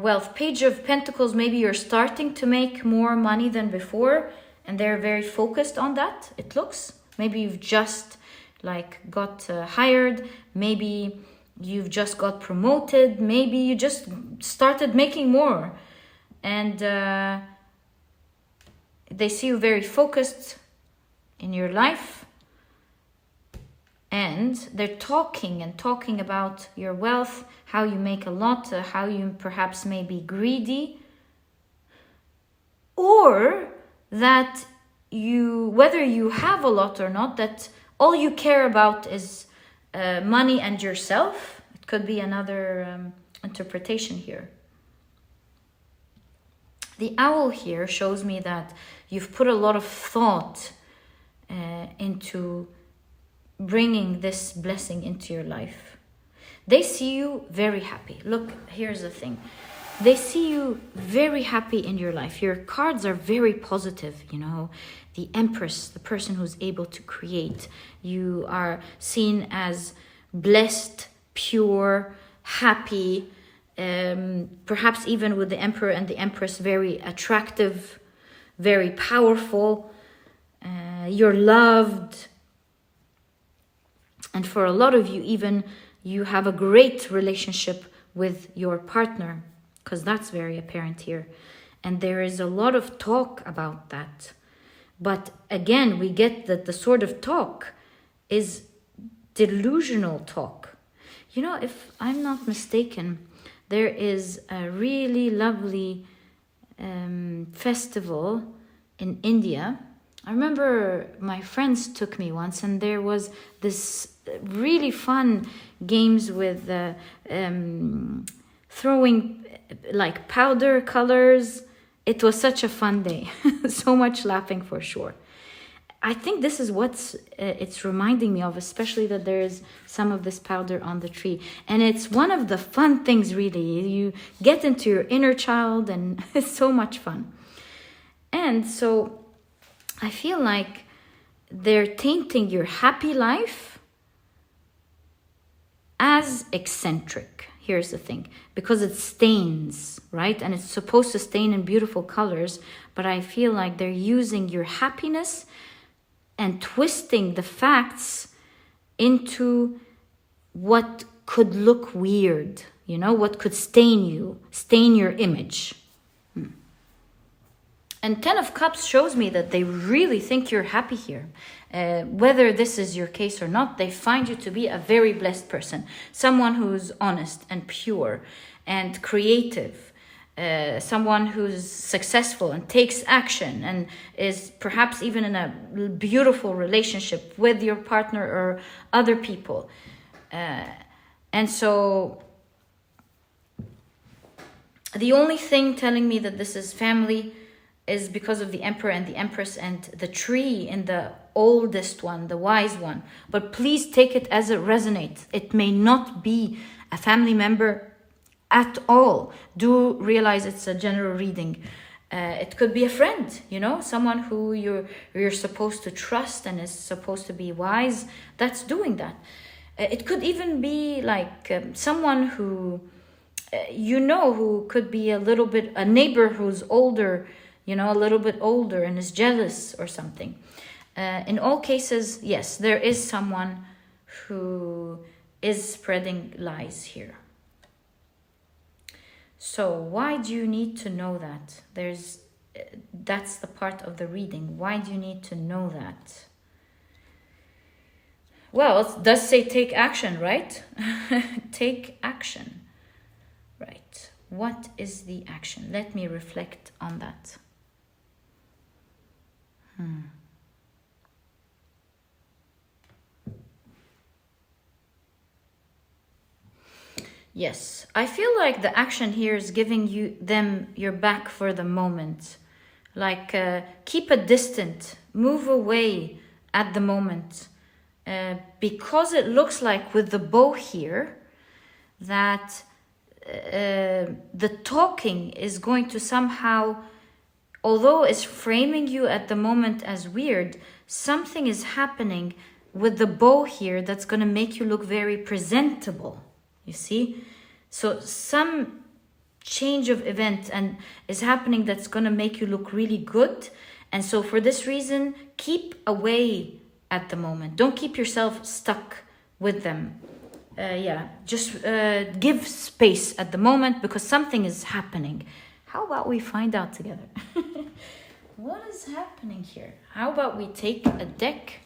wealth. Page of Pentacles, maybe you're starting to make more money than before, and they're very focused on that, it looks. Maybe you've just got hired, maybe you've just got promoted, maybe you just started making more, and they see you very focused in your life. And they're talking about your wealth, how you make a lot, how you perhaps may be greedy, or that whether you have a lot or not, that all you care about is money and yourself. It could be another interpretation here. The owl here shows me that you've put a lot of thought into bringing this blessing into your life. They see you very happy. Look, here's the thing. They see you very happy in your life. Your cards are very positive, you know. The Empress, the person who's able to create. You are seen as blessed, pure, happy. Perhaps even with the Emperor and the Empress, very attractive, very powerful. You're loved. And for a lot of you, even you have a great relationship with your partner, because that's very apparent here. And there is a lot of talk about that. But again, we get that the sort of talk is delusional talk. You know, if I'm not mistaken, there is a really lovely festival in India. I remember my friends took me once, and there was this really fun games with throwing powder colors. It was such a fun day. So much laughing for sure. I think this is what it's reminding me of, especially that there is some of this powder on the tree. And it's one of the fun things, really. You get into your inner child, and it's so much fun. And so I feel like they're tainting your happy life as eccentric. Here's the thing, because it stains, right? And it's supposed to stain in beautiful colors, but I feel like they're using your happiness and twisting the facts into what could look weird, you know, what could stain you, stain your image. And 10 of Cups shows me that they really think you're happy here. Whether this is your case or not, they find you to be a very blessed person. Someone who's honest and pure and creative. Someone who's successful and takes action and is perhaps even in a beautiful relationship with your partner or other people. And so the only thing telling me that this is family is because of the Emperor and the Empress and the tree in the oldest one, the wise one. But please take it as it resonates. It may not be a family member at all. Do realize it's a general reading. It could be a friend, you know, someone who you're supposed to trust and is supposed to be wise. That's doing that. It could even be like someone who, you know, who could be a little bit, a neighbor who's older, you know, a little bit older and is jealous or something. In all cases, yes, there is someone who is spreading lies here. So why do you need to know that? That's the part of the reading. Why do you need to know that? Well, it does say take action, right? Take action. Right. What is the action? Let me reflect on that. Yes, I feel like the action here is giving them your back for the moment. Like keep a distance, move away at the moment. Because it looks like with the bow here that the talking is going to somehow, although it's framing you at the moment as weird, something is happening with the bow here that's going to make you look very presentable. You see? So some change of event and is happening that's going to make you look really good. And so for this reason, keep away at the moment. Don't keep yourself stuck with them. Just give space at the moment because something is happening. How about we find out together? What is happening here? How about we take a deck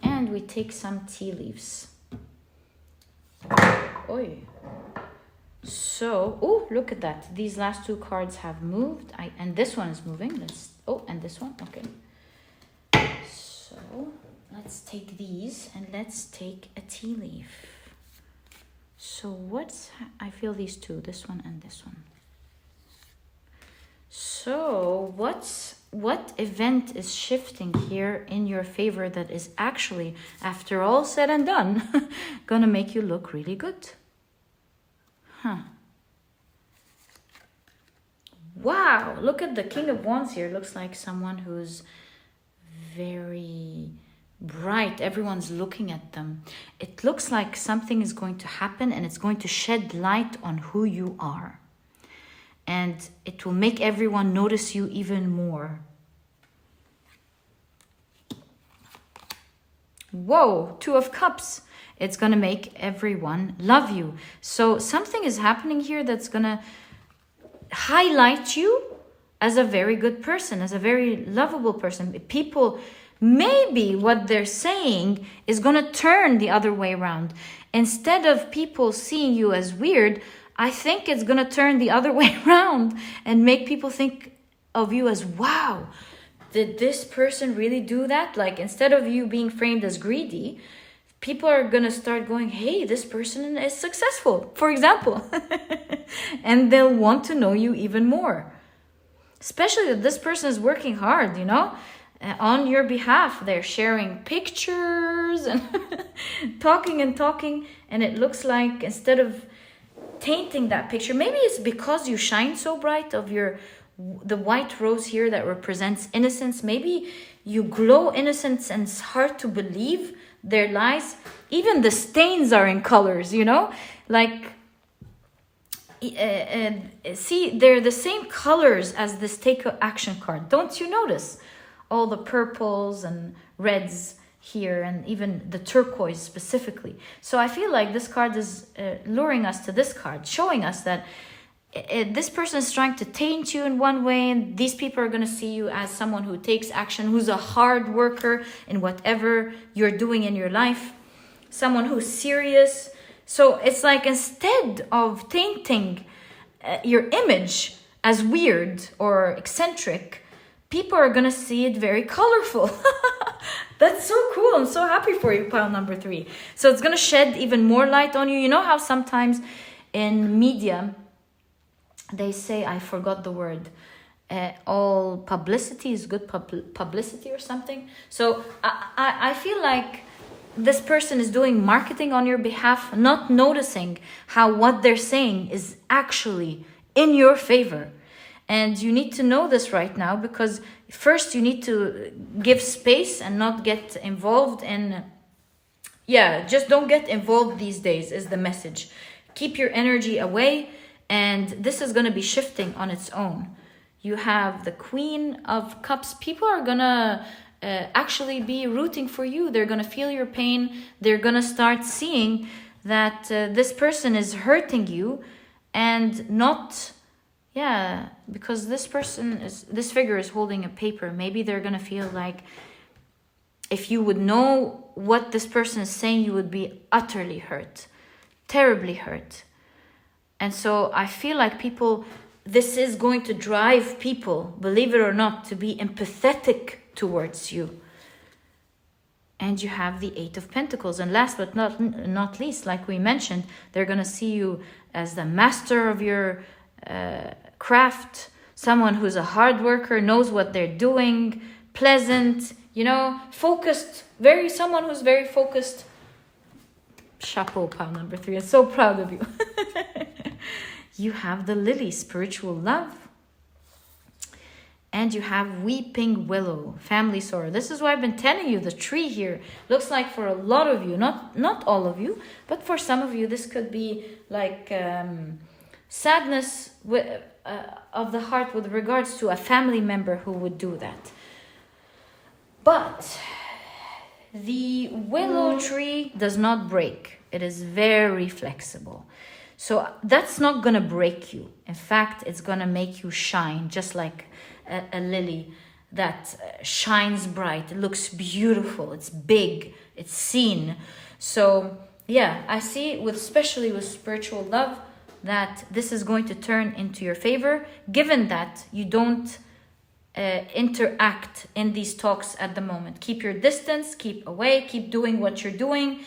and we take some tea leaves? Oi. So, oh, look at that. These last two cards have moved. And this one is moving. And this one. Okay. So, let's take these and let's take a tea leaf. So, I feel these two, this one and this one. So, what event is shifting here in your favor that is actually, after all said and done, gonna make you look really good? Wow, look at the King of Wands here. Looks like someone who's very bright. Everyone's looking at them. It looks like something is going to happen and it's going to shed light on who you are. And it will make everyone notice you even more. Whoa, Two of Cups. It's going to make everyone love you. So something is happening here that's going to highlight you as a very good person, as a very lovable person. People, maybe what they're saying is going to turn the other way around. Instead of people seeing you as weird, I think it's going to turn the other way around and make people think of you as, wow, did this person really do that? Like, instead of you being framed as greedy, people are going to start going, hey, this person is successful, for example. And they'll want to know you even more. Especially that this person is working hard, you know, on your behalf. They're sharing pictures and talking. And it looks like instead of tainting that picture, maybe it's because you shine so bright of your the white rose here that represents innocence. Maybe you glow innocence and it's hard to believe their lies. Even the stains are in colors, you know, like see, they're the same colors as this take action card. Don't you notice all the purples and reds here, and even the turquoise specifically? So I feel like this card is luring us to this card, showing us that this person is trying to taint you in one way, and these people are going to see you as someone who takes action, who's a hard worker in whatever you're doing in your life, someone who's serious. So it's like, instead of tainting your image as weird or eccentric, people are going to see it very colorful. That's so cool. I'm so happy for you, pile number 3. So it's going to shed even more light on you. You know how sometimes in media, they say, I forgot the word, all publicity is good publicity or something. So I feel like this person is doing marketing on your behalf, not noticing how what they're saying is actually in your favor. And you need to know this right now, because first you need to give space and not get involved in, just don't get involved these days is the message. Keep your energy away, and this is going to be shifting on its own. You have the Queen of Cups. People are going to actually be rooting for you. They're going to feel your pain. They're going to start seeing that this person is hurting you, and not, because this figure is holding a paper. Maybe they're going to feel like if you would know what this person is saying, you would be utterly hurt, terribly hurt. And so I feel like this is going to drive people, believe it or not, to be empathetic towards you. And you have the 8 of Pentacles. And last but not least, like we mentioned, they're going to see you as the master of your craft, someone who's a hard worker, knows what they're doing, pleasant, focused, someone who's very focused. Chapeau, pile number 3. I'm so proud of you. You have the Lily, spiritual love. And you have Weeping Willow, family sorrow. This is why I've been telling you, the tree here looks like for a lot of you, not all of you, but for some of you, this could be like sadness of the heart with regards to a family member who would do that. But the willow tree does not break. It is very flexible. So that's not going to break you. In fact, it's going to make you shine, just like a lily that shines bright. It looks beautiful. It's big. It's seen. So I see, especially with spiritual love, that this is going to turn into your favor, given that you don't interact in these talks at the moment. Keep your distance, keep away, keep doing what you're doing.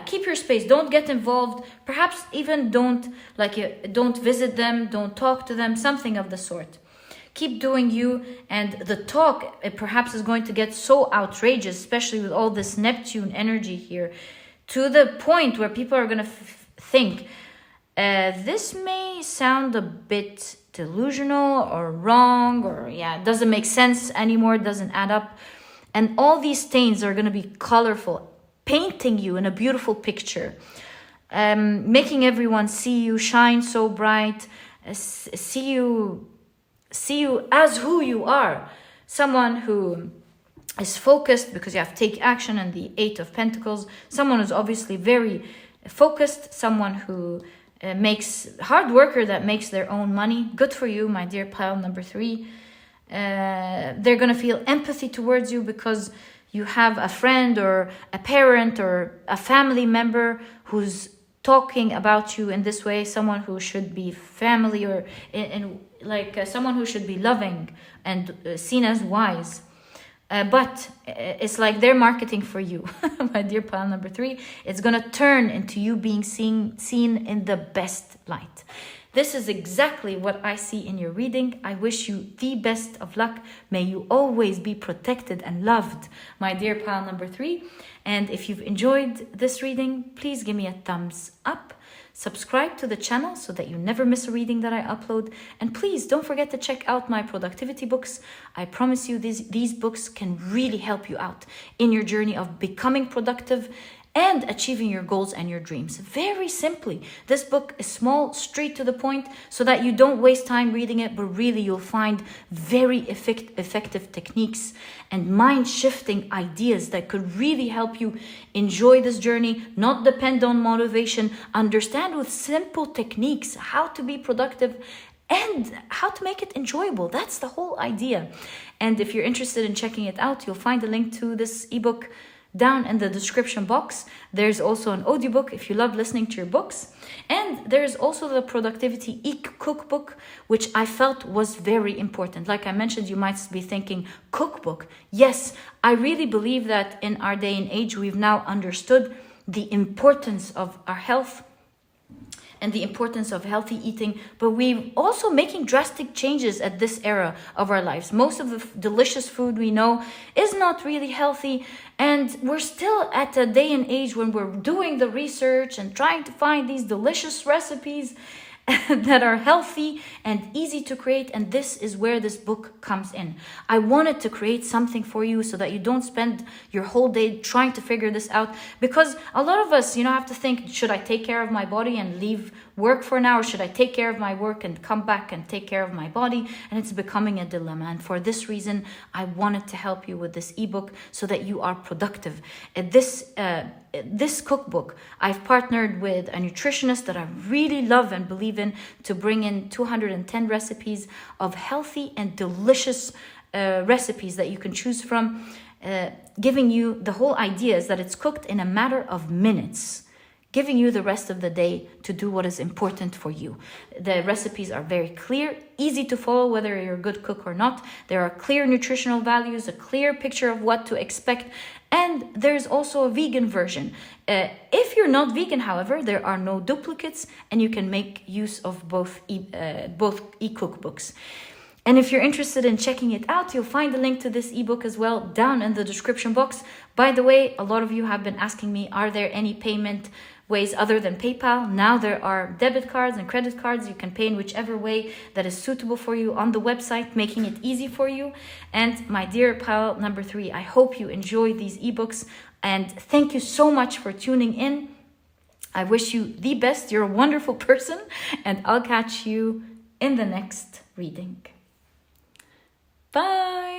Keep your space. Don't get involved. Perhaps even don't visit them, don't talk to them, something of the sort. Keep doing you, and the talk perhaps is going to get so outrageous, especially with all this Neptune energy here, to the point where people are going to think, this may sound a bit delusional or wrong, or it doesn't make sense anymore, it doesn't add up. And all these stains are going to be colorful, painting you in a beautiful picture, making everyone see you shine so bright, see you as who you are, someone who is focused, because you have to take action, and the 8 of Pentacles, someone who's obviously very focused, someone who hard worker that makes their own money. Good for you, my dear pile number 3. They're going to feel empathy towards you because you have a friend or a parent or a family member who's talking about you in this way, someone who should be family, or someone who should be loving and seen as wise. But it's like they're marketing for you, my dear pile number 3. It's going to turn into you being seen in the best light. This is exactly what I see in your reading. I wish you the best of luck. May you always be protected and loved, my dear pile number 3. And if you've enjoyed this reading, please give me a thumbs up. Subscribe to the channel so that you never miss a reading that I upload. And please don't forget to check out my productivity books. I promise you these books can really help you out in your journey of becoming productive and achieving your goals and your dreams. Very simply, this book is small, straight to the point, so that you don't waste time reading it, but really you'll find very effective techniques and mind-shifting ideas that could really help you enjoy this journey, not depend on motivation, understand with simple techniques how to be productive and how to make it enjoyable. That's the whole idea. And if you're interested in checking it out, you'll find a link to this ebook down in the description box. There's also an audiobook if you love listening to your books. And there's also the productivity e-cookbook, which I felt was very important. Like I mentioned, you might be thinking, cookbook. Yes, I really believe that in our day and age, we've now understood the importance of our health and the importance of healthy eating, but we're also making drastic changes at this era of our lives. Most of the delicious food we know is not really healthy, and we're still at a day and age when we're doing the research and trying to find these delicious recipes that are healthy and easy to create. And this is where this book comes in. I wanted to create something for you so that you don't spend your whole day trying to figure this out, because a lot of us, have to think, should I take care of my body and leave work for now, or should I take care of my work and come back and take care of my body? And it's becoming a dilemma. And for this reason, I wanted to help you with this ebook so that you are productive. This cookbook, I've partnered with a nutritionist that I really love and believe in to bring in 210 recipes of healthy and delicious recipes that you can choose from, giving you the whole idea is that it's cooked in a matter of minutes, giving you the rest of the day to do what is important for you. The recipes are very clear, easy to follow, whether you're a good cook or not. There are clear nutritional values, a clear picture of what to expect, and there's also a vegan version. If you're not vegan, however, there are no duplicates, and you can make use of both e-cookbooks. And if you're interested in checking it out, you'll find a link to this ebook as well down in the description box. By the way, a lot of you have been asking me, are there any payment ways other than PayPal? Now there are debit cards and credit cards. You can pay in whichever way that is suitable for you on the website, making it easy for you. And my dear pile number 3, I hope you enjoy these ebooks, and thank you so much for tuning in. I wish you the best. You're a wonderful person, and I'll catch you in the next reading. Bye.